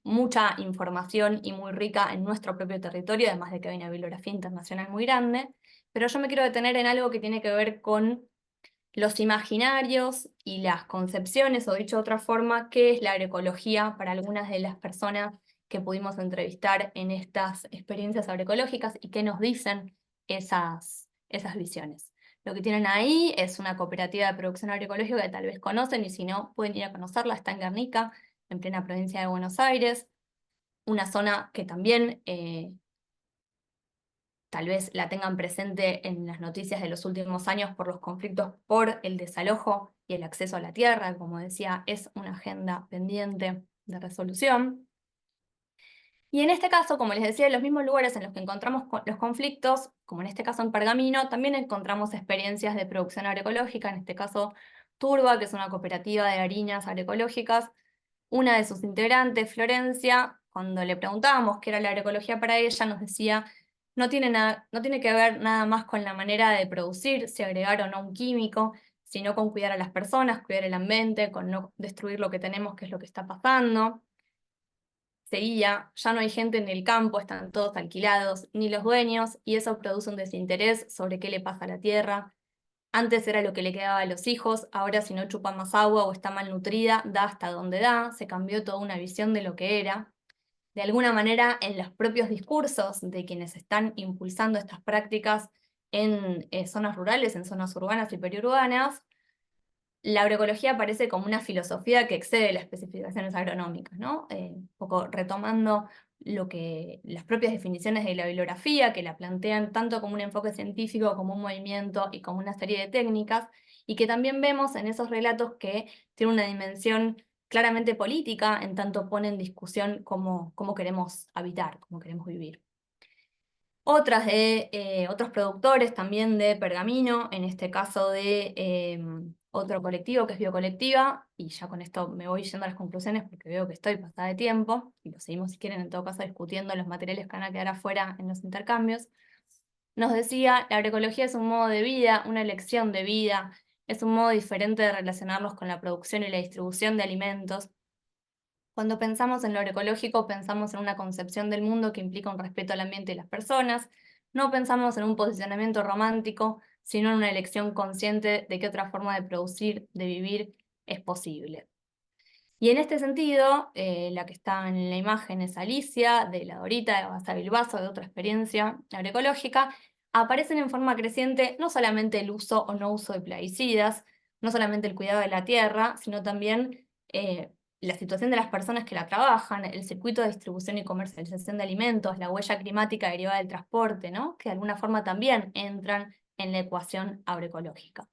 mucha información y muy rica en nuestro propio territorio, además de que hay una bibliografía internacional muy grande, pero yo me quiero detener en algo que tiene que ver con los imaginarios y las concepciones, o dicho de otra forma, qué es la agroecología para algunas de las personas que pudimos entrevistar en estas experiencias agroecológicas y qué nos dicen esas visiones. Lo que tienen ahí es una cooperativa de producción agroecológica que tal vez conocen, y si no, pueden ir a conocerla, está en Guernica, en plena provincia de Buenos Aires, una zona que también tal vez la tengan presente en las noticias de los últimos años por los conflictos por el desalojo y el acceso a la tierra. Como decía, es una agenda pendiente de resolución. Y en este caso, como les decía, en los mismos lugares en los que encontramos los conflictos, como en este caso en Pergamino, también encontramos experiencias de producción agroecológica, en este caso Turba, que es una cooperativa de harinas agroecológicas. Una de sus integrantes, Florencia, cuando le preguntábamos qué era la agroecología para ella, nos decía, no tiene que ver nada más con la manera de producir, si agregar o no un químico, sino con cuidar a las personas, cuidar el ambiente, con no destruir lo que tenemos, que es lo que está pasando. Seguía, ya no hay gente en el campo, están todos alquilados, ni los dueños, y eso produce un desinterés sobre qué le pasa a la tierra. Antes era lo que le quedaba a los hijos, ahora si no chupa más agua o está malnutrida, da hasta donde da, se cambió toda una visión de lo que era. De alguna manera, en los propios discursos de quienes están impulsando estas prácticas en zonas rurales, en zonas urbanas y periurbanas, la agroecología aparece como una filosofía que excede las especificaciones agronómicas, ¿no? Un poco retomando las propias definiciones de la bibliografía, que la plantean tanto como un enfoque científico, como un movimiento y como una serie de técnicas, y que también vemos en esos relatos que tiene una dimensión claramente política, en tanto pone en discusión cómo queremos habitar, cómo queremos vivir. Otros productores también de Pergamino, en este caso de otro colectivo que es Biocolectiva, y ya con esto me voy yendo a las conclusiones porque veo que estoy pasada de tiempo, y lo seguimos si quieren en todo caso discutiendo los materiales que van a quedar afuera en los intercambios. Nos decía, la agroecología es un modo de vida, una elección de vida, es un modo diferente de relacionarnos con la producción y la distribución de alimentos. Cuando pensamos en lo agroecológico, pensamos en una concepción del mundo que implica un respeto al ambiente y las personas. No pensamos en un posicionamiento romántico, sino en una elección consciente de qué otra forma de producir, de vivir, es posible. Y en este sentido, la que está en la imagen es Alicia, de la Dorita, de Basa Bilbaso, de otra experiencia agroecológica. Aparecen en forma creciente no solamente el uso o no uso de plaguicidas, no solamente el cuidado de la tierra, sino también la situación de las personas que la trabajan, el circuito de distribución y comercialización de alimentos, la huella climática derivada del transporte, ¿no? Que de alguna forma también entran en la ecuación agroecológica.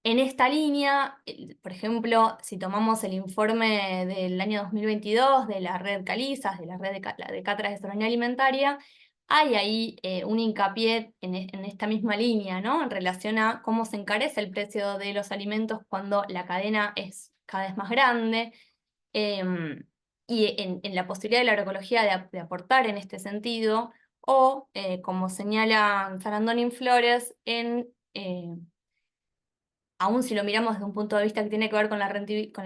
En esta línea, por ejemplo, si tomamos el informe del año 2022 de la red Calizas, de la red de cátedras de soberanía alimentaria, hay ahí un hincapié en esta misma línea, ¿no? En relación a cómo se encarece el precio de los alimentos cuando la cadena es cada vez más grande, y en la posibilidad de la agroecología de aportar en este sentido, o como señala Sarandoni Flores, aún si lo miramos desde un punto de vista que tiene que ver con la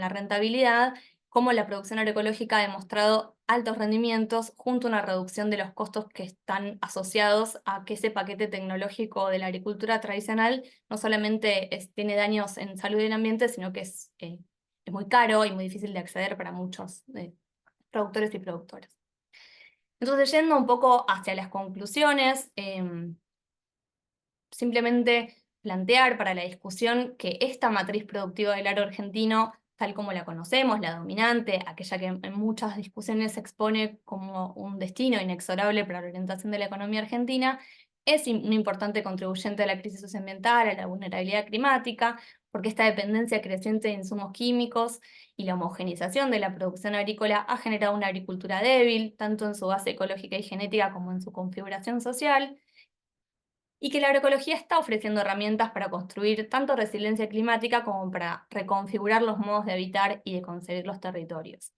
rentabilidad, cómo la producción agroecológica ha demostrado altos rendimientos junto a una reducción de los costos que están asociados a que ese paquete tecnológico de la agricultura tradicional no solamente tiene daños en salud y en ambiente, sino que es muy caro y muy difícil de acceder para muchos productores y productoras. Entonces, yendo un poco hacia las conclusiones, simplemente plantear para la discusión que esta matriz productiva del aro argentino, tal como la conocemos, la dominante, aquella que en muchas discusiones se expone como un destino inexorable para la orientación de la economía argentina, es un importante contribuyente a la crisis socioambiental, a la vulnerabilidad climática, porque esta dependencia creciente de insumos químicos y la homogenización de la producción agrícola ha generado una agricultura débil, tanto en su base ecológica y genética como en su configuración social, y que la agroecología está ofreciendo herramientas para construir tanto resiliencia climática como para reconfigurar los modos de habitar y de concebir los territorios.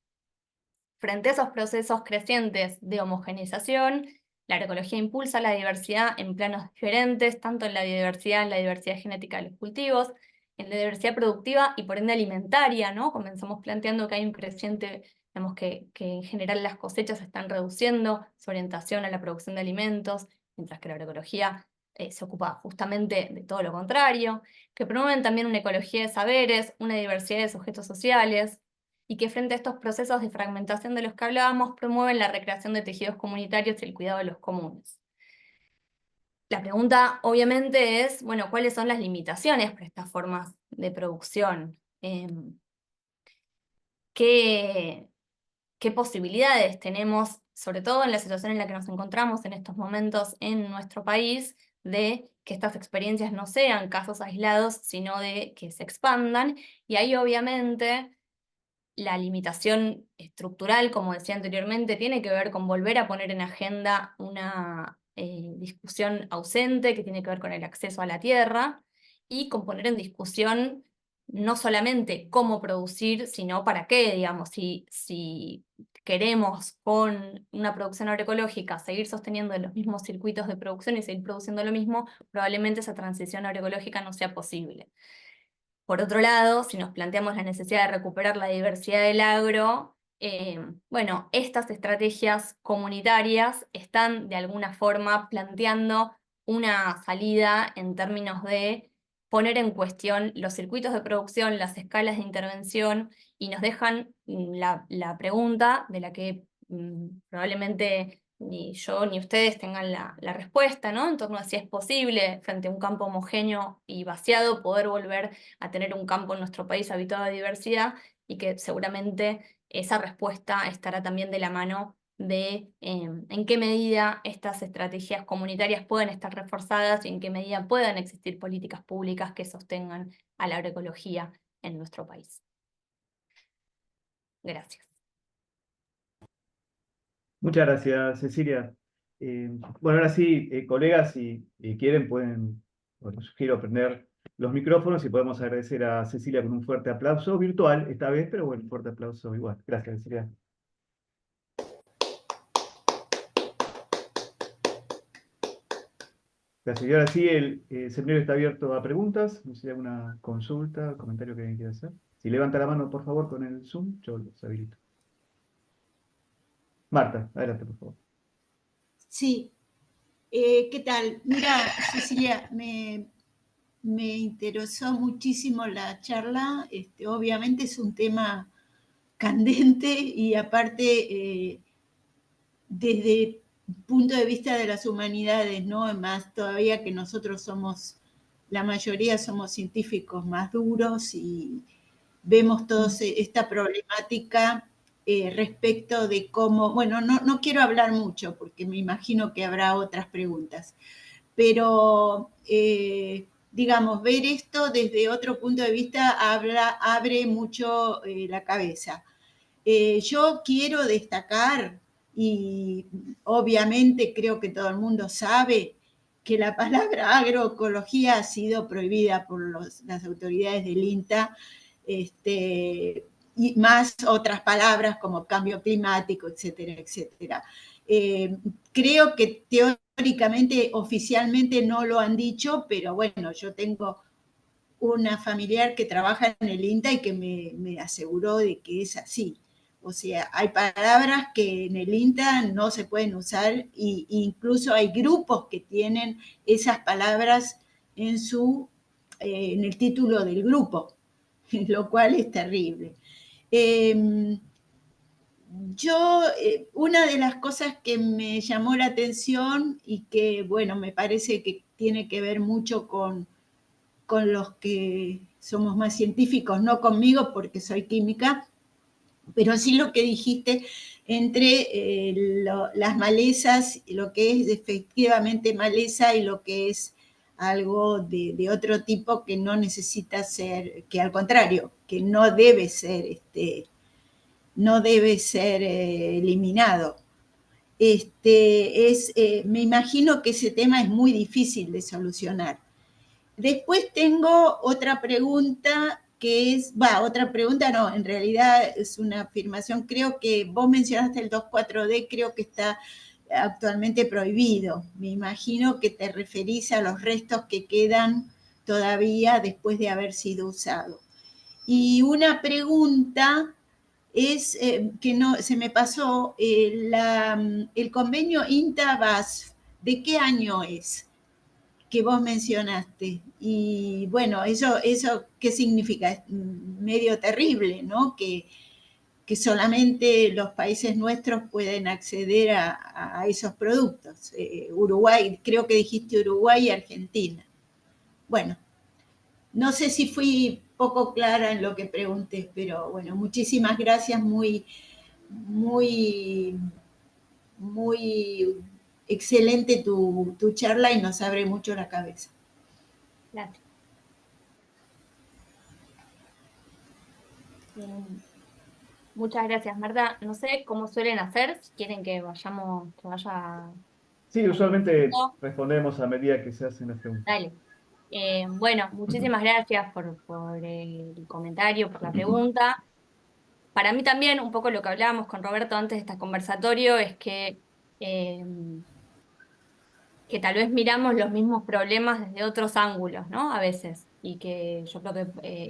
Frente a esos procesos crecientes de homogeneización, la agroecología impulsa la diversidad en planos diferentes, tanto en la diversidad genética de los cultivos, en la diversidad productiva y por ende alimentaria, ¿no? Comenzamos planteando que hay un creciente, digamos que en general las cosechas se están reduciendo, su orientación a la producción de alimentos, mientras que la agroecología se ocupa justamente de todo lo contrario, que promueven también una ecología de saberes, una diversidad de sujetos sociales, y que frente a estos procesos de fragmentación de los que hablábamos, promueven la recreación de tejidos comunitarios y el cuidado de los comunes. La pregunta, obviamente, es, bueno, ¿cuáles son las limitaciones para estas formas de producción? ¿Qué posibilidades tenemos, sobre todo en la situación en la que nos encontramos en estos momentos en nuestro país, de que estas experiencias no sean casos aislados, sino de que se expandan? Y ahí, obviamente, la limitación estructural, como decía anteriormente, tiene que ver con volver a poner en agenda una discusión ausente que tiene que ver con el acceso a la tierra y con poner en discusión no solamente cómo producir, sino para qué, digamos, si queremos con una producción agroecológica seguir sosteniendo los mismos circuitos de producción y seguir produciendo lo mismo, probablemente esa transición agroecológica no sea posible. Por otro lado, si nos planteamos la necesidad de recuperar la diversidad del agro, bueno, estas estrategias comunitarias están de alguna forma planteando una salida en términos de poner en cuestión los circuitos de producción, las escalas de intervención, y nos dejan la pregunta de la que probablemente ni yo ni ustedes tengan la respuesta, ¿no? En torno a si es posible, frente a un campo homogéneo y vaciado, poder volver a tener un campo en nuestro país habitado de diversidad, y que seguramente esa respuesta estará también de la mano de en qué medida estas estrategias comunitarias pueden estar reforzadas y en qué medida puedan existir políticas públicas que sostengan a la agroecología en nuestro país. Gracias. Muchas gracias, Cecilia. Bueno, ahora sí, colegas, si quieren pueden, bueno, sugiero prender los micrófonos y podemos agradecer a Cecilia con un fuerte aplauso virtual esta vez, pero bueno, un fuerte aplauso igual. Gracias, Cecilia. Gracias. Y ahora sí, el seminario está abierto a preguntas. No sé si hay alguna consulta, comentario que alguien quiera hacer. Si levanta la mano, por favor, con el Zoom, yo los habilito. Marta, adelante, por favor. Sí, ¿qué tal? Mira, Cecilia, me interesó muchísimo la charla. Obviamente es un tema candente y aparte desde el punto de vista de las humanidades, ¿no? Más todavía que nosotros somos, la mayoría somos científicos más duros y vemos toda esta problemática respecto de cómo, bueno, no quiero hablar mucho porque me imagino que habrá otras preguntas, pero digamos, ver esto desde otro punto de vista abre mucho la cabeza. Yo quiero destacar, y obviamente creo que todo el mundo sabe, que la palabra agroecología ha sido prohibida por las autoridades del INTA, y más otras palabras como cambio climático, etcétera, etcétera. Creo que teóricamente, oficialmente no lo han dicho, pero bueno, yo tengo una familiar que trabaja en el INTA y que me aseguró de que es así. O sea, hay palabras que en el INTA no se pueden usar e incluso hay grupos que tienen esas palabras en el título del grupo, lo cual es terrible. Una de las cosas que me llamó la atención y que, bueno, me parece que tiene que ver mucho con los que somos más científicos, no conmigo porque soy química, pero sí lo que dijiste entre las malezas, lo que es efectivamente maleza y lo que es algo de otro tipo que no necesita ser, que al contrario, que no debe ser, no debe ser eliminado. Me imagino que ese tema es muy difícil de solucionar. Después tengo otra pregunta que es, otra pregunta no, en realidad es una afirmación. Creo que vos mencionaste el 2,4-D, creo que está actualmente prohibido. Me imagino que te referís a los restos que quedan todavía después de haber sido usado. Y una pregunta es que no se me pasó, el convenio INTA-BASF, ¿de qué año es? Que vos mencionaste. Y bueno, eso ¿qué significa? Es medio terrible, ¿no? Que solamente los países nuestros pueden acceder a esos productos. Uruguay, creo que dijiste Uruguay y Argentina. Bueno, no sé si fui poco clara en lo que pregunté, pero bueno, muchísimas gracias, muy, muy, muy excelente tu charla y nos abre mucho la cabeza. Gracias. Muchas gracias, Marta. No sé cómo suelen hacer, si quieren que vaya Sí, usualmente respondiendo. respondemos a medida que se hacen las preguntas. Dale. Bueno, muchísimas gracias por el comentario, por la pregunta. Para mí también, un poco lo que hablábamos con Roberto antes de este conversatorio, es eh, que tal vez miramos los mismos problemas desde otros ángulos, ¿no? A veces. Y que yo creo que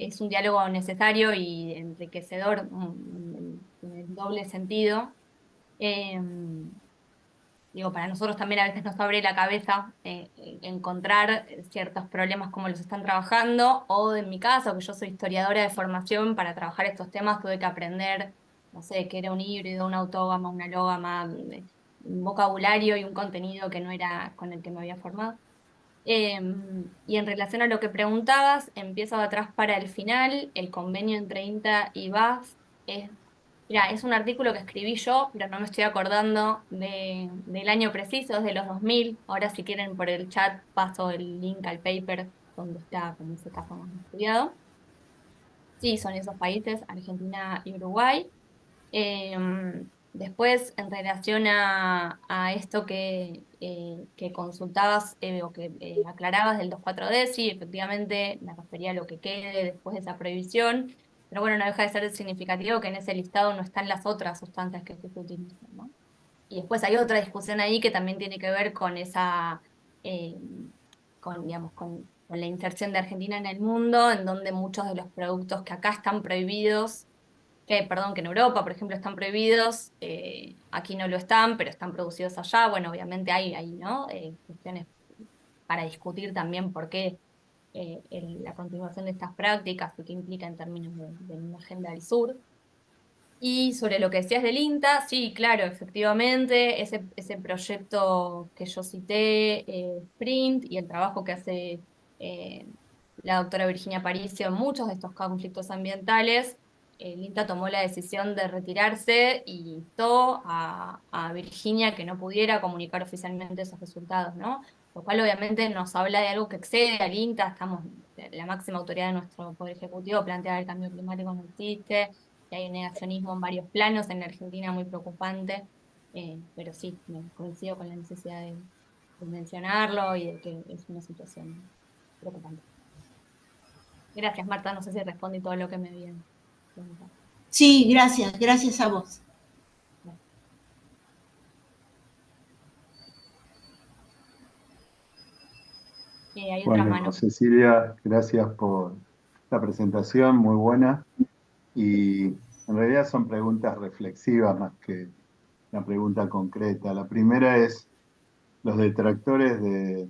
es un diálogo necesario y enriquecedor en el doble sentido. Eh, Digo, para nosotros también a veces nos abre la cabeza encontrar ciertos problemas como los están trabajando, o en mi caso, que yo soy historiadora de formación, para trabajar estos temas tuve que aprender, no sé, qué era un híbrido, una autógama, una lógama, un vocabulario y un contenido que no era con el que me había formado. Y en relación a lo que preguntabas, empiezo de atrás para el final, el convenio entre INTA y BAF es, mira, es un artículo que escribí yo, pero no me estoy acordando del año preciso, es de los 2000. Ahora si quieren por el chat paso el link al paper donde está, como ese caso más estudiado. Sí, son esos países, Argentina y Uruguay. Después, en relación a esto que consultabas o que aclarabas del 2,4-D, sí, efectivamente me refería a lo que quede después de esa prohibición, pero bueno, no deja de ser significativo que en ese listado no están las otras sustancias que se utilizan, ¿no? Y después hay otra discusión ahí que también tiene que ver con eh, digamos, con la inserción de Argentina en el mundo, en donde muchos de los productos que acá están prohibidos perdón, que en Europa, por ejemplo, están prohibidos, aquí no lo están, pero están producidos allá. Bueno, obviamente hay ¿no? Cuestiones para discutir también por qué la continuación de estas prácticas y qué implica en términos de una agenda del sur. Y sobre lo que decías del INTA, sí, claro, efectivamente, ese proyecto que yo cité, Sprint, y el trabajo que hace eh, la doctora Virginia Aparicio en muchos de estos conflictos ambientales, el INTA tomó la decisión de retirarse y instó a Virginia que no pudiera comunicar oficialmente esos resultados, ¿no? Lo cual obviamente nos habla de algo que excede al INTA, la máxima autoridad de nuestro Poder Ejecutivo plantea el cambio climático no existe, que hay un negacionismo en varios planos en la Argentina muy preocupante, pero sí, coincido con la necesidad de mencionarlo y de que es una situación preocupante. Gracias, Marta, no sé si respondí todo lo que me habían preguntado. Sí, gracias, gracias a vos. Hay otra Bueno, mano. Cecilia, gracias por la presentación, muy buena. Y en realidad son preguntas reflexivas más que una pregunta concreta. La primera es, los detractores de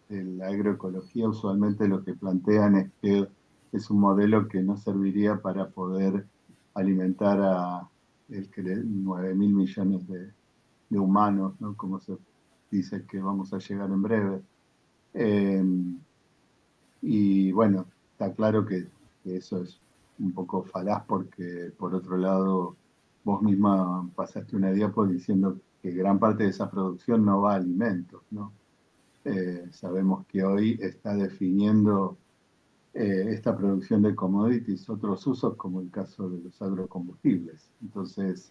la agroecología usualmente lo que plantean es que es un modelo que no serviría para poder alimentar a 9.000 millones de humanos, ¿no? Como se dice que vamos a llegar en breve. Eh, y bueno, está claro que eso es un poco falaz porque, por otro lado, vos misma pasaste una diapo diciendo que gran parte de esa producción no va a alimentos, ¿no? Sabemos que hoy está definiendo esta producción de commodities otros usos, como el caso de los agrocombustibles. Entonces,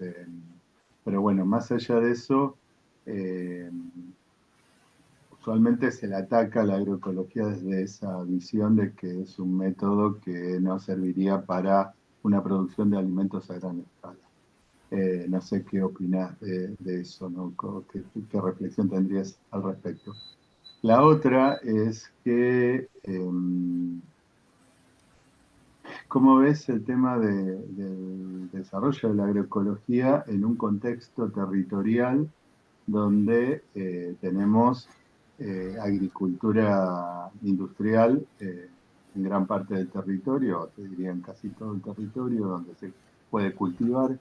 pero bueno, más allá de eso, eh, usualmente se le ataca a la agroecología desde esa visión de que es un método que no serviría para una producción de alimentos a gran escala. No sé qué opinás de eso, ¿no? ¿Qué reflexión tendrías al respecto? La otra es que, ¿cómo ves el tema del desarrollo de la agroecología en un contexto territorial donde tenemos agricultura industrial en gran parte del territorio, te diría en casi todo el territorio donde se puede cultivar?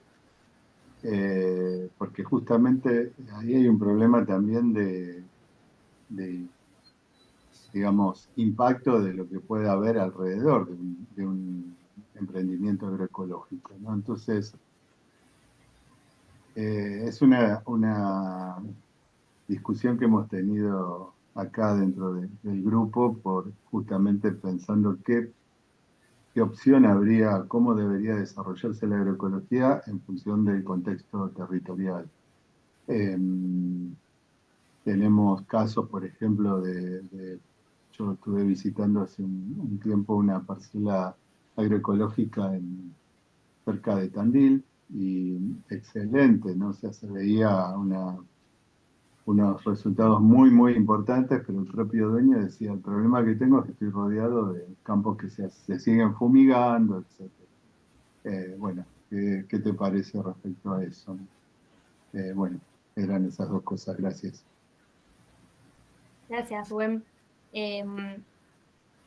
Porque justamente ahí hay un problema también de, digamos, impacto de lo que puede haber alrededor de un emprendimiento agroecológico, ¿no? Entonces, es una discusión que hemos tenido acá dentro del grupo, por justamente pensando qué opción habría, cómo debería desarrollarse la agroecología en función del contexto territorial. Tenemos casos, por ejemplo, yo estuve visitando hace un tiempo una parcela agroecológica cerca de Tandil y excelente, ¿no? O sea, se veía unos resultados muy, muy importantes, pero el propio dueño decía, el problema que tengo es que estoy rodeado de campos que se siguen fumigando, etc. Bueno, ¿qué te parece respecto a eso? Bueno, eran esas dos cosas, gracias. Gracias, Rubén.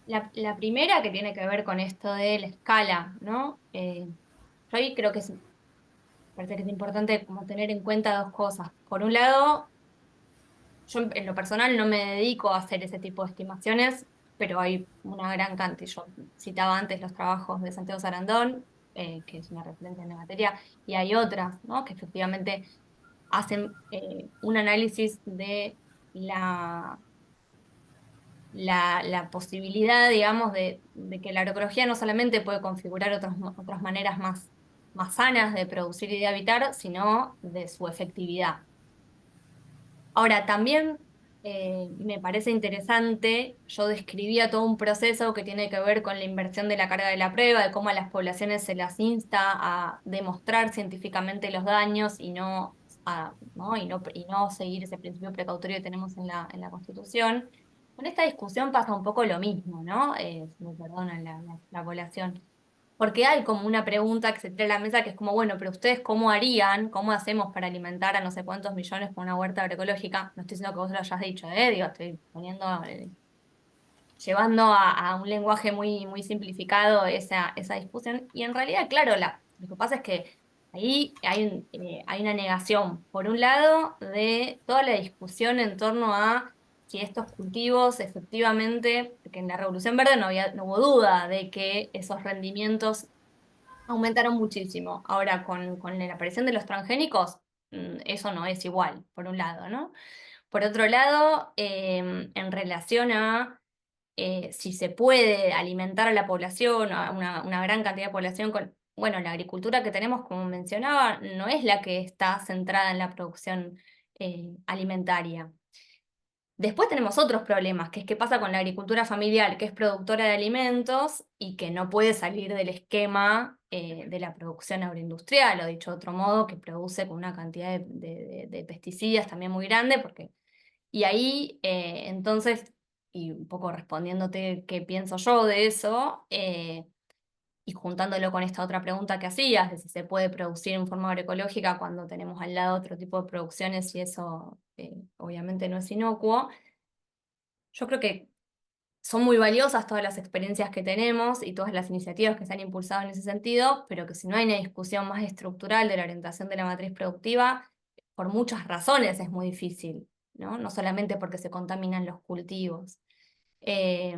La primera que tiene que ver con esto de la escala, ¿no? Yo ahí creo que parece que es importante como tener en cuenta dos cosas. Por un lado, yo en lo personal no me dedico a hacer ese tipo de estimaciones, pero hay una gran cantidad. Yo citaba antes los trabajos de Santiago Sarandón, que es una referencia en la materia, y hay otras, ¿no? Que efectivamente hacen un análisis de la la posibilidad, digamos, de que la agroecología no solamente puede configurar otras maneras más sanas de producir y de habitar, sino de su efectividad. Ahora, también me parece interesante, yo describía todo un proceso que tiene que ver con la inversión de la carga de la prueba, de cómo a las poblaciones se las insta a demostrar científicamente los daños y no seguir ese principio precautorio que tenemos en la Constitución. Con esta discusión pasa un poco lo mismo, ¿no? Si me perdonan la población. Porque hay como una pregunta que se trae a la mesa que es como, bueno, pero ustedes ¿cómo harían? ¿Cómo hacemos para alimentar a no sé cuántos millones con una huerta agroecológica? No estoy diciendo que vos lo hayas dicho, digo, estoy llevando a un lenguaje muy simplificado esa discusión. Y en realidad, claro, lo que pasa es que ahí hay una negación, por un lado, de toda la discusión en torno a si estos cultivos efectivamente, porque en la Revolución Verde no hubo duda de que esos rendimientos aumentaron muchísimo. Ahora, con la aparición de los transgénicos, eso no es igual, por un lado, ¿no? Por otro lado, en relación a si se puede alimentar a la población, a una gran cantidad de población con... Bueno, la agricultura que tenemos, como mencionaba, no es la que está centrada en la producción alimentaria. Después tenemos otros problemas, que es qué pasa con la agricultura familiar, que es productora de alimentos y que no puede salir del esquema de la producción agroindustrial, o dicho de otro modo, que produce con una cantidad de pesticidas también muy grande, y ahí entonces, y un poco respondiéndote qué pienso yo de eso, y juntándolo con esta otra pregunta que hacías, de si se puede producir en forma agroecológica cuando tenemos al lado otro tipo de producciones y eso obviamente no es inocuo. Yo creo que son muy valiosas todas las experiencias que tenemos y todas las iniciativas que se han impulsado en ese sentido, pero que si no hay una discusión más estructural de la orientación de la matriz productiva, por muchas razones es muy difícil, ¿no? No solamente porque se contaminan los cultivos. Eh,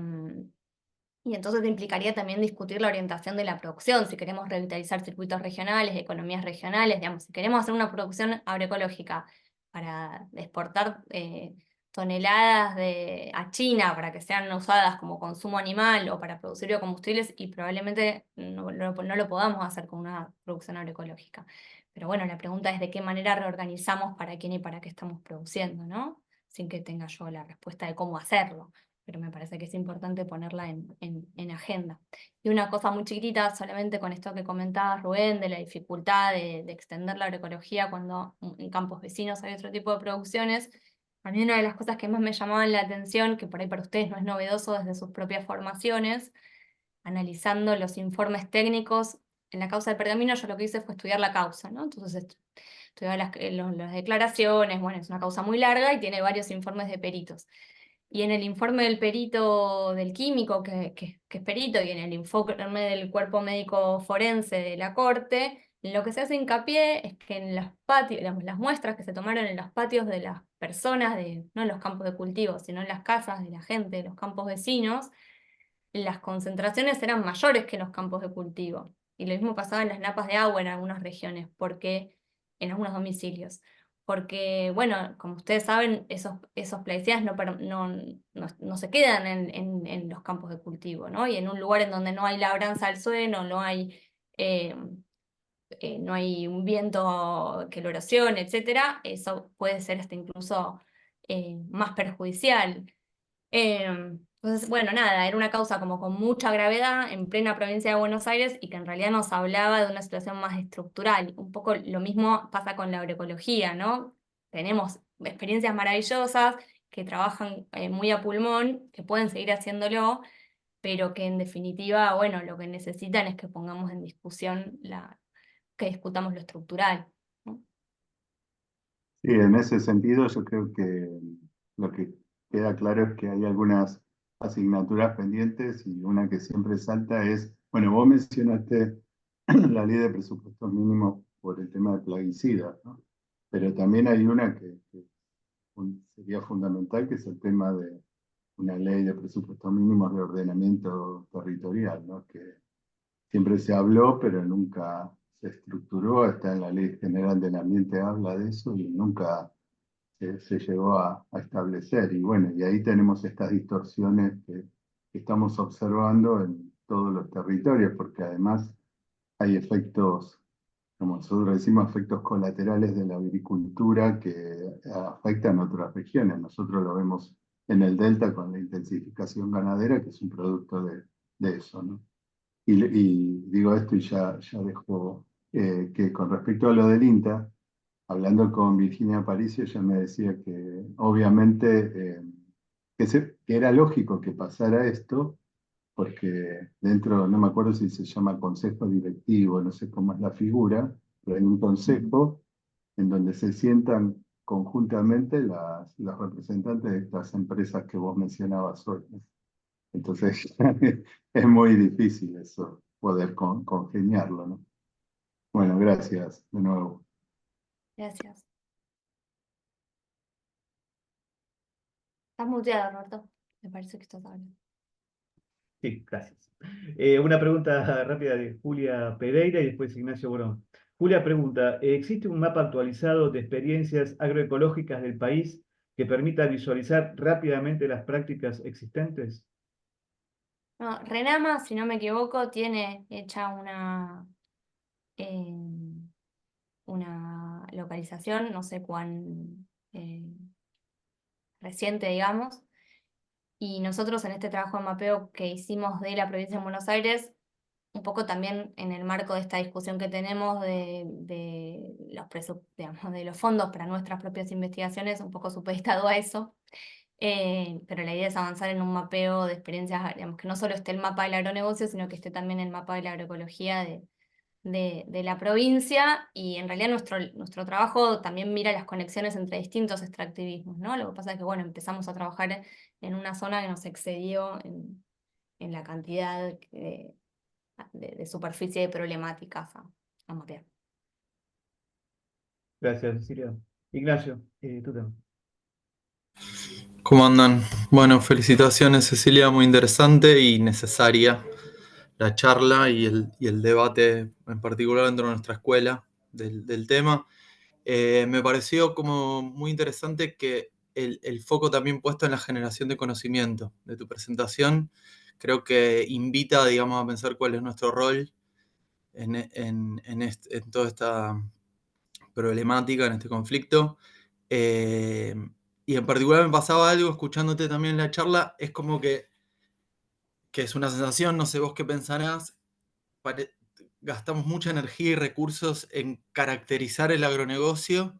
y entonces implicaría también discutir la orientación de la producción, si queremos revitalizar circuitos regionales, economías regionales, digamos, si queremos hacer una producción agroecológica para exportar toneladas a China para que sean usadas como consumo animal o para producir biocombustibles, y probablemente no lo podamos hacer con una producción agroecológica. Pero bueno, la pregunta es de qué manera reorganizamos para quién y para qué estamos produciendo, ¿no? Sin que tenga yo la respuesta de cómo hacerlo, pero me parece que es importante ponerla en agenda. Y una cosa muy chiquitita, solamente con esto que comentaba Rubén, de la dificultad de extender la agroecología cuando en campos vecinos hay otro tipo de producciones. A mí una de las cosas que más me llamaban la atención, que por ahí para ustedes no es novedoso desde sus propias formaciones, analizando los informes técnicos en la causa del pergamino, yo lo que hice fue estudiar la causa, ¿no? Entonces estudiaba las declaraciones, bueno, es una causa muy larga y tiene varios informes de peritos. Y en el informe del perito, del químico, que es perito, y en el informe del cuerpo médico forense de la corte, lo que se hace hincapié es que en los patios, las muestras que se tomaron en los patios de las personas, no en los campos de cultivo, sino en las casas de la gente, de los campos vecinos, las concentraciones eran mayores que en los campos de cultivo. Y lo mismo pasaba en las napas de agua en algunas regiones, en algunos domicilios. porque, bueno, como ustedes saben, esos plaguicidas no se quedan en los campos de cultivo, ¿no? Y en un lugar en donde no hay labranza al suelo, eh, no hay un viento que lo erosione, etcétera, eso puede ser hasta incluso más perjudicial. Entonces, bueno, nada, era una causa como con mucha gravedad en plena provincia de Buenos Aires y que en realidad nos hablaba de una situación más estructural. Un poco lo mismo pasa con la agroecología, ¿no? Tenemos experiencias maravillosas que trabajan muy a pulmón, que pueden seguir haciéndolo, pero que en definitiva, bueno, lo que necesitan es que pongamos en discusión que discutamos lo estructural, ¿no? Sí, en ese sentido yo creo que lo que queda claro es que hay algunas asignaturas pendientes y una que siempre salta es, bueno, vos mencionaste la ley de presupuestos mínimos por el tema de plaguicidas, ¿no? Pero también hay una que sería fundamental, que es el tema de una ley de presupuestos mínimos de ordenamiento territorial, ¿no? Que siempre se habló, pero nunca se estructuró. Está en la Ley General del Ambiente, habla de eso y nunca se llegó a establecer. Y bueno, y ahí tenemos estas distorsiones que estamos observando en todos los territorios, porque además hay efectos, como nosotros decimos, efectos colaterales de la agricultura que afectan a otras regiones. Nosotros lo vemos en el Delta con la intensificación ganadera, que es un producto de eso, ¿no? Y digo esto y ya dejo que con respecto a lo del INTA, hablando con Virginia Aparicio, ella me decía que obviamente que era lógico que pasara esto, porque dentro, no me acuerdo si se llama consejo directivo, no sé cómo es la figura, pero hay un consejo en donde se sientan conjuntamente las representantes de estas empresas que vos mencionabas hoy, ¿no? Entonces es muy difícil eso, poder congeniarlo, ¿no? Bueno, gracias de nuevo. Gracias. Estás muteado, Roberto. Me parece que estás hablando. Sí, gracias. Una pregunta rápida de Julia Pereira y después Ignacio Borón. Julia pregunta, ¿existe un mapa actualizado de experiencias agroecológicas del país que permita visualizar rápidamente las prácticas existentes? No, Renama, si no me equivoco, tiene hecha una localización, no sé cuán reciente, digamos. Y nosotros en este trabajo de mapeo que hicimos de la provincia de Buenos Aires, un poco también en el marco de esta discusión que tenemos digamos, de los fondos para nuestras propias investigaciones, un poco supeditado a eso. Pero la idea es avanzar en un mapeo de experiencias, digamos, que no solo esté el mapa del agronegocio, sino que esté también el mapa de la agroecología de la provincia, y en realidad nuestro trabajo también mira las conexiones entre distintos extractivismos, ¿no? Lo que pasa es que, bueno, empezamos a trabajar en una zona que nos excedió en la cantidad de superficie de problemáticas a mapear. Gracias, Cecilia. Ignacio, tú también. ¿Cómo andan? Bueno, felicitaciones, Cecilia, muy interesante y necesaria la charla y el debate, en particular dentro de nuestra escuela, del tema. Me pareció como muy interesante que el foco también puesto en la generación de conocimiento de tu presentación. Creo que invita, digamos, a pensar cuál es nuestro rol en toda esta problemática, en este conflicto. Y en particular me pasaba algo escuchándote también en la charla, es como que es una sensación, no sé vos qué pensarás, gastamos mucha energía y recursos en caracterizar el agronegocio,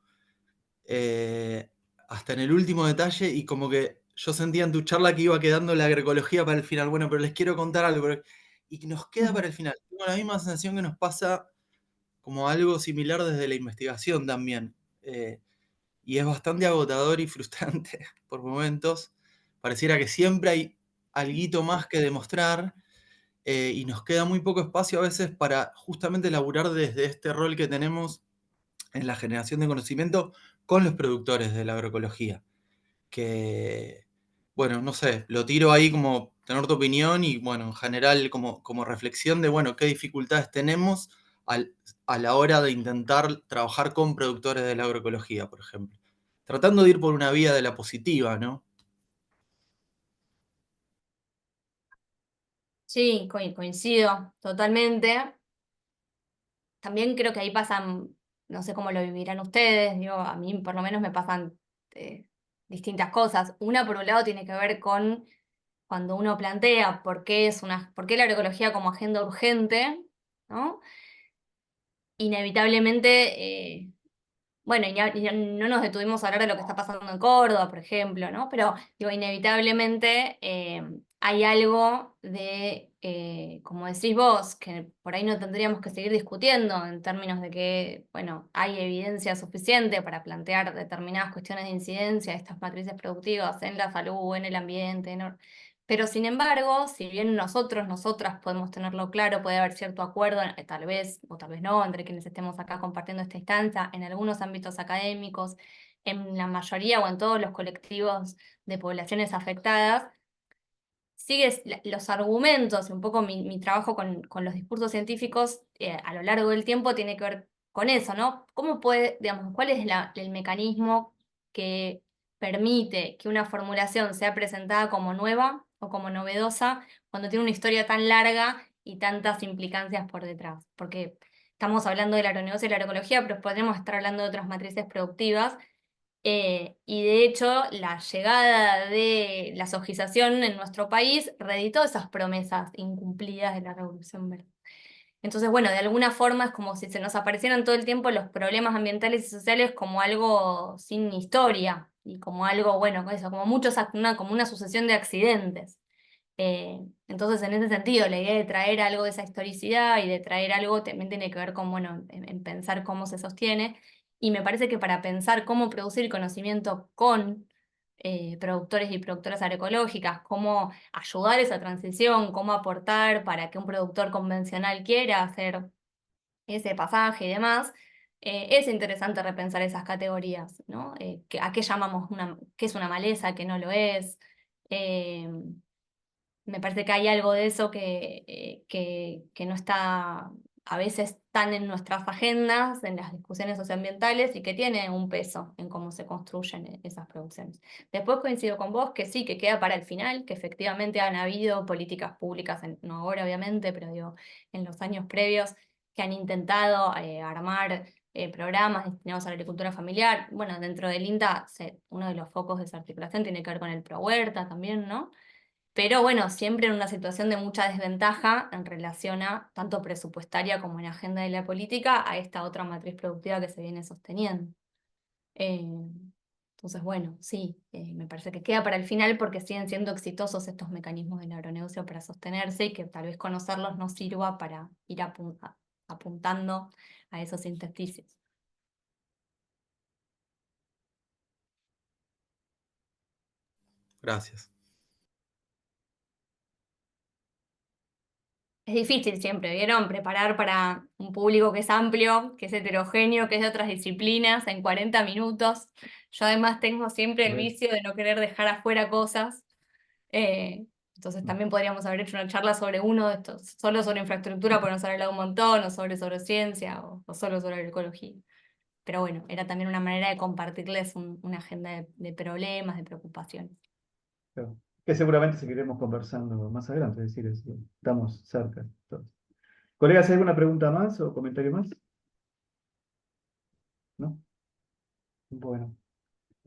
hasta en el último detalle, y como que yo sentía en tu charla que iba quedando la agroecología para el final. Bueno, pero les quiero contar algo, y que nos queda para el final. Tengo la misma sensación que nos pasa como algo similar desde la investigación también. Y es bastante agotador y frustrante por momentos. Pareciera que siempre hay alguito más que demostrar, y nos queda muy poco espacio a veces para justamente laburar desde este rol que tenemos en la generación de conocimiento con los productores de la agroecología. Que, bueno, no sé, lo tiro ahí como tener tu opinión y, bueno, en general como reflexión de, bueno, qué dificultades tenemos a la hora de intentar trabajar con productores de la agroecología, por ejemplo. Tratando de ir por una vía de la positiva, ¿no? Sí, coincido totalmente. También creo que ahí pasan, no sé cómo lo vivirán ustedes, digo, a mí por lo menos me pasan eh, distintas cosas. Una, por un lado, tiene que ver con cuando uno plantea por qué la agroecología como agenda urgente, ¿no? Inevitablemente, bueno, y no nos detuvimos a hablar de lo que está pasando en Córdoba, por ejemplo, ¿no? Pero digo, inevitablemente hay algo de, como decís vos, que por ahí no tendríamos que seguir discutiendo en términos de que, bueno, hay evidencia suficiente para plantear determinadas cuestiones de incidencia de estas matrices productivas en la salud, en el ambiente, pero sin embargo, si bien nosotras podemos tenerlo claro, puede haber cierto acuerdo, tal vez o tal vez no, entre quienes estemos acá compartiendo esta instancia, en algunos ámbitos académicos, en la mayoría o en todos los colectivos de poblaciones afectadas, los argumentos, un poco mi trabajo con los discursos científicos a lo largo del tiempo tiene que ver con eso, ¿no? ¿Cómo puede, digamos, cuál es el mecanismo que permite que una formulación sea presentada como nueva o como novedosa cuando tiene una historia tan larga y tantas implicancias por detrás? Porque estamos hablando de la agronegocia y la agroecología, pero podríamos estar hablando de otras matrices productivas y de hecho, la llegada de la sojización en nuestro país reeditó esas promesas incumplidas de la Revolución Verde. Entonces, bueno, de alguna forma es como si se nos aparecieran todo el tiempo los problemas ambientales y sociales como algo sin historia y como algo, bueno, eso, como como una sucesión de accidentes. Entonces, en ese sentido, la idea de traer algo de esa historicidad y de traer algo también tiene que ver con, bueno, en pensar cómo se sostiene. Y me parece que para pensar cómo producir conocimiento con productores y productoras agroecológicas, cómo ayudar esa transición, cómo aportar para que un productor convencional quiera hacer ese pasaje y demás, es interesante repensar esas categorías, ¿no? ¿A qué llamamos qué es una maleza, qué no lo es? Eh, Me parece que hay algo de eso que no está a veces tan en nuestras agendas, en las discusiones socioambientales y que tiene un peso en cómo se construyen esas producciones. Después coincido con vos que sí, que queda para el final, que efectivamente han habido políticas públicas, no ahora obviamente, pero digo, en los años previos, que han intentado armar programas destinados a la agricultura familiar. Bueno, dentro del INTA, uno de los focos de esa articulación tiene que ver con el ProHuerta también, ¿no? Pero bueno, siempre en una situación de mucha desventaja en relación a, tanto presupuestaria como en agenda de la política, a esta otra matriz productiva que se viene sosteniendo. Eh, entonces, bueno, sí, me parece que queda para el final porque siguen siendo exitosos estos mecanismos del agronegocio para sostenerse y que tal vez conocerlos nos sirva para ir apuntando a esos intersticios. Gracias. Es difícil siempre, ¿vieron? Preparar para un público que es amplio, que es heterogéneo, que es de otras disciplinas en 40 minutos. Yo además tengo siempre el Bueno, vicio de no querer dejar afuera cosas. Entonces también podríamos haber hecho una charla sobre uno de estos, solo sobre infraestructura, por no haber hablado un montón, o sobre ciencia, o solo sobre agroecología. Pero bueno, era también una manera de compartirles una agenda de problemas, de preocupaciones. claro. Que seguramente seguiremos conversando más adelante, es decir, estamos cerca. Entonces. Colegas, ¿hay alguna pregunta más o comentario más? ¿No? Bueno.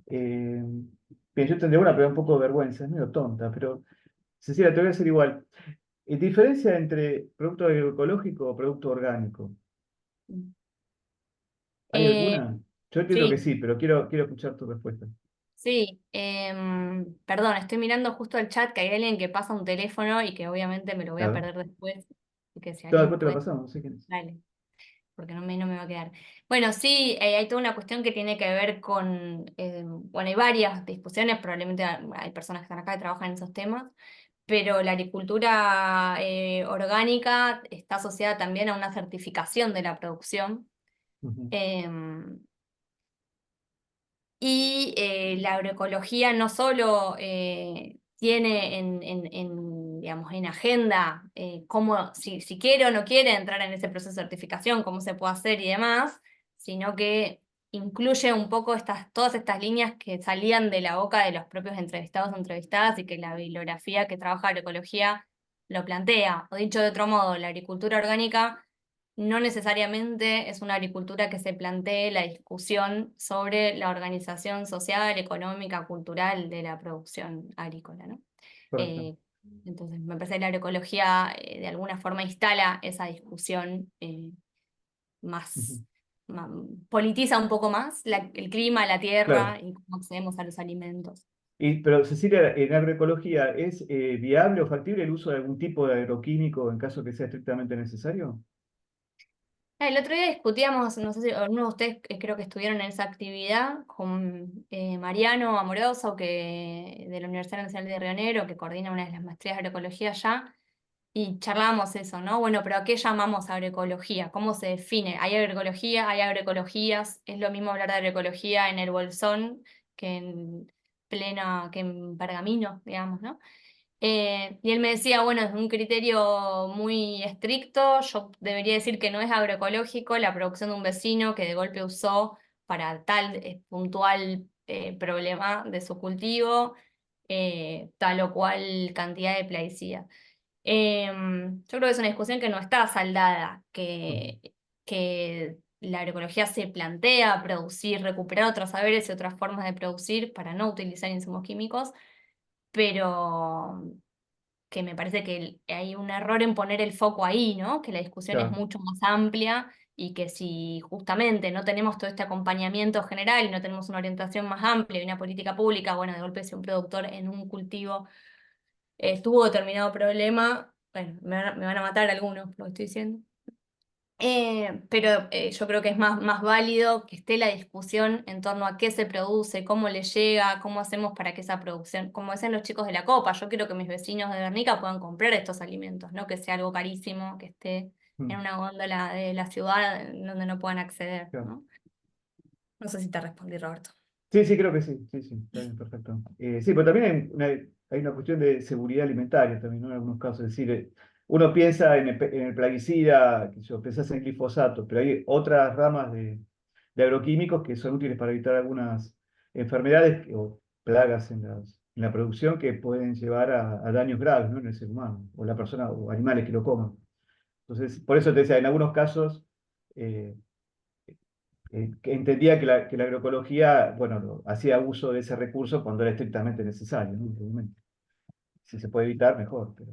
Bien, yo tendría una, pero un poco de vergüenza, es medio tonta, pero Cecilia, te voy a decir igual. Diferencia entre producto agroecológico o producto orgánico. ¿Hay Eh, alguna? Yo entiendo que sí. sí, pero quiero escuchar tu respuesta. Sí, perdón, estoy mirando justo el chat que hay alguien que pasa un teléfono y que obviamente me lo voy A a ver. perder después. Así que si Todo alguien después te lo puede, pasamos, no sé quién es. dale, porque no me va a quedar. Bueno, sí, hay toda una cuestión que tiene que ver con, bueno, hay varias discusiones, probablemente hay personas que están acá que trabajan en esos temas, pero la agricultura orgánica está asociada también a una certificación de la producción. Ujú, Em, Y la agroecología no solo tiene digamos, en agenda, si quiere o no quiere entrar en ese proceso de certificación, cómo se puede hacer y demás, sino que incluye un poco todas estas líneas que salían de la boca de los propios entrevistados o entrevistadas y que la bibliografía que trabaja agroecología lo plantea. O dicho de otro modo, la agricultura orgánica no necesariamente es una agricultura que se plantee la discusión sobre la organización social, económica, cultural de la producción agrícola, ¿no? Correcto. Entonces, me parece que la agroecología de alguna forma instala esa discusión más, politiza un poco más el clima, la tierra Claro. y cómo accedemos a los alimentos. Pero Cecilia, en agroecología, ¿es viable o factible el uso de algún tipo de agroquímico en caso que sea estrictamente necesario? El otro día discutíamos, no sé si algunos de ustedes creo que estuvieron en esa actividad con Mariano Amoroso, de la Universidad Nacional de Río Negro, que coordina una de las maestrías de agroecología allá, y charlábamos eso, ¿no? Bueno, pero ¿a qué llamamos agroecología? ¿Cómo se define? ¿Hay agroecología? ¿Hay agroecologías? ¿Es lo mismo hablar de agroecología en el Bolsón que en Pergamino, digamos, ¿no? Y él me decía, bueno, es un criterio muy estricto, yo debería decir que no es agroecológico la producción de un vecino que de golpe usó para tal puntual problema de su cultivo, tal o cual cantidad de plaguicidas. Yo creo que es una discusión que no está saldada, que la agroecología se plantea producir, recuperar otros saberes y otras formas de producir para no utilizar insumos químicos, pero que me parece que hay un error en poner el foco ahí, ¿no? Que la discusión es Claro. mucho más amplia y que si justamente no tenemos todo este acompañamiento general y no tenemos una orientación más amplia y una política pública, bueno, de golpe si un productor en un cultivo tuvo determinado problema, bueno, me van a matar algunos por lo que estoy diciendo. Pero yo creo que es más válido que esté la discusión en torno a qué se produce, cómo le llega, cómo hacemos para que esa producción, como decían los chicos de la Copa, yo quiero que mis vecinos de Guernica puedan comprar estos alimentos, no que sea algo carísimo, que esté en una góndola de la ciudad donde no puedan acceder, Claro. ¿no? No sé si te respondí, Roberto. Sí, sí, creo que sí, sí, sí, está bien, perfecto. Sí, pero también hay una cuestión de seguridad alimentaria también, ¿no? En algunos casos, es decir, uno piensa en el plaguicida, que yo pensás en glifosato, pero hay otras ramas de agroquímicos que son útiles para evitar algunas enfermedades o plagas en la producción que pueden llevar a daños graves, ¿no? En el ser humano, o la persona, o animales que lo coman. Entonces, por eso te decía, en algunos casos eh, que entendía que la agroecología, bueno, hacía uso de ese recurso cuando era estrictamente necesario, ¿no? Obviamente. Si se puede evitar, mejor, pero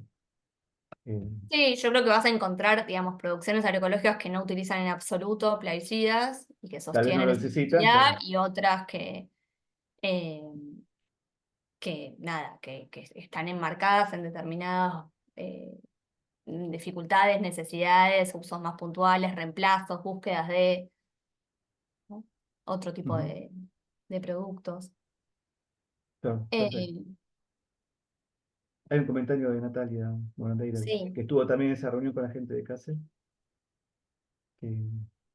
eh, Sí, yo creo que vas a encontrar, digamos, producciones agroecológicas que no utilizan en absoluto plaguicidas y que tal vez no sostienen lo esa necesitan, actividad, claro. y otras eh, que están enmarcadas en determinadas dificultades, necesidades, usos más puntuales, reemplazos, búsquedas de, ¿no? Otro tipo Ujú, de productos. claro, perfecto. Eh, Hay un comentario de Natalia Morandeira, sí, que estuvo también en esa reunión con la gente de CASE, que,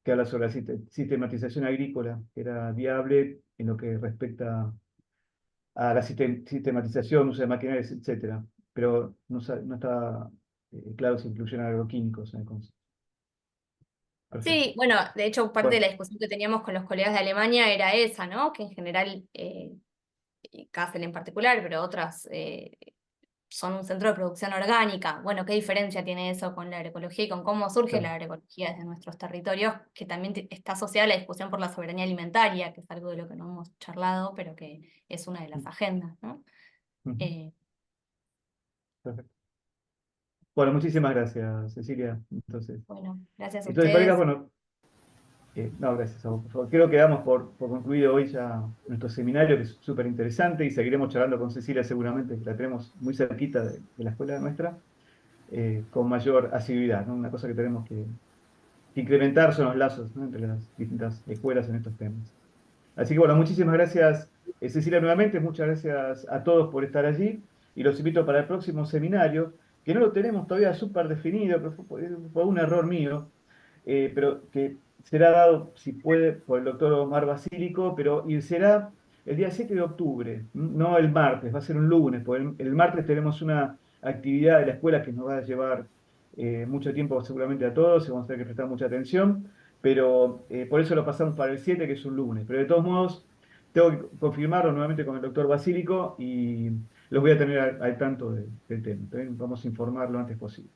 que habla sobre la sistematización agrícola, que era viable en lo que respecta a la sistematización, uso de maquinarias, etcétera, pero no está claro si incluyen agroquímicos en el concepto. Perfecto. sí, bueno, de hecho parte de Bueno, la discusión que teníamos con los colegas de Alemania era esa, ¿no? Que en general, y Kassel en particular, pero otras son un centro de producción orgánica. Bueno, ¿qué diferencia tiene eso con la agroecología y con cómo surge claro. la agroecología desde nuestros territorios? Que también está asociada a la discusión por la soberanía alimentaria, que es algo de lo que no hemos charlado, pero que es una de las agendas, ¿no? Ujú, Eh, perfecto. Bueno, muchísimas gracias, Cecilia. bueno, gracias a Entonces, colegas, ustedes. bueno, no, gracias a vos, por favor. Creo que damos por concluido hoy ya nuestro seminario, que es súper interesante, y seguiremos charlando con Cecilia seguramente, que la tenemos muy cerquita de la escuela nuestra, con mayor asiduidad, ¿no? Una cosa que tenemos que incrementar son los lazos, ¿no? Entre las distintas escuelas en estos temas. Así que bueno, muchísimas gracias, Cecilia, nuevamente. Muchas gracias a todos por estar allí y los invito para el próximo seminario, que no lo tenemos todavía súper definido, pero fue un error mío, pero que será dado, si puede, por el doctor Omar Basílico, pero y será el día 7 de octubre, no el martes, va a ser un lunes, porque el martes tenemos una actividad de la escuela que nos va a llevar mucho tiempo seguramente a todos, y vamos a tener que prestar mucha atención, pero por eso lo pasamos para el 7, que es un lunes. Pero de todos modos, tengo que confirmarlo nuevamente con el doctor Basílico y los voy a tener al tanto del tema. También vamos a informar lo antes posible.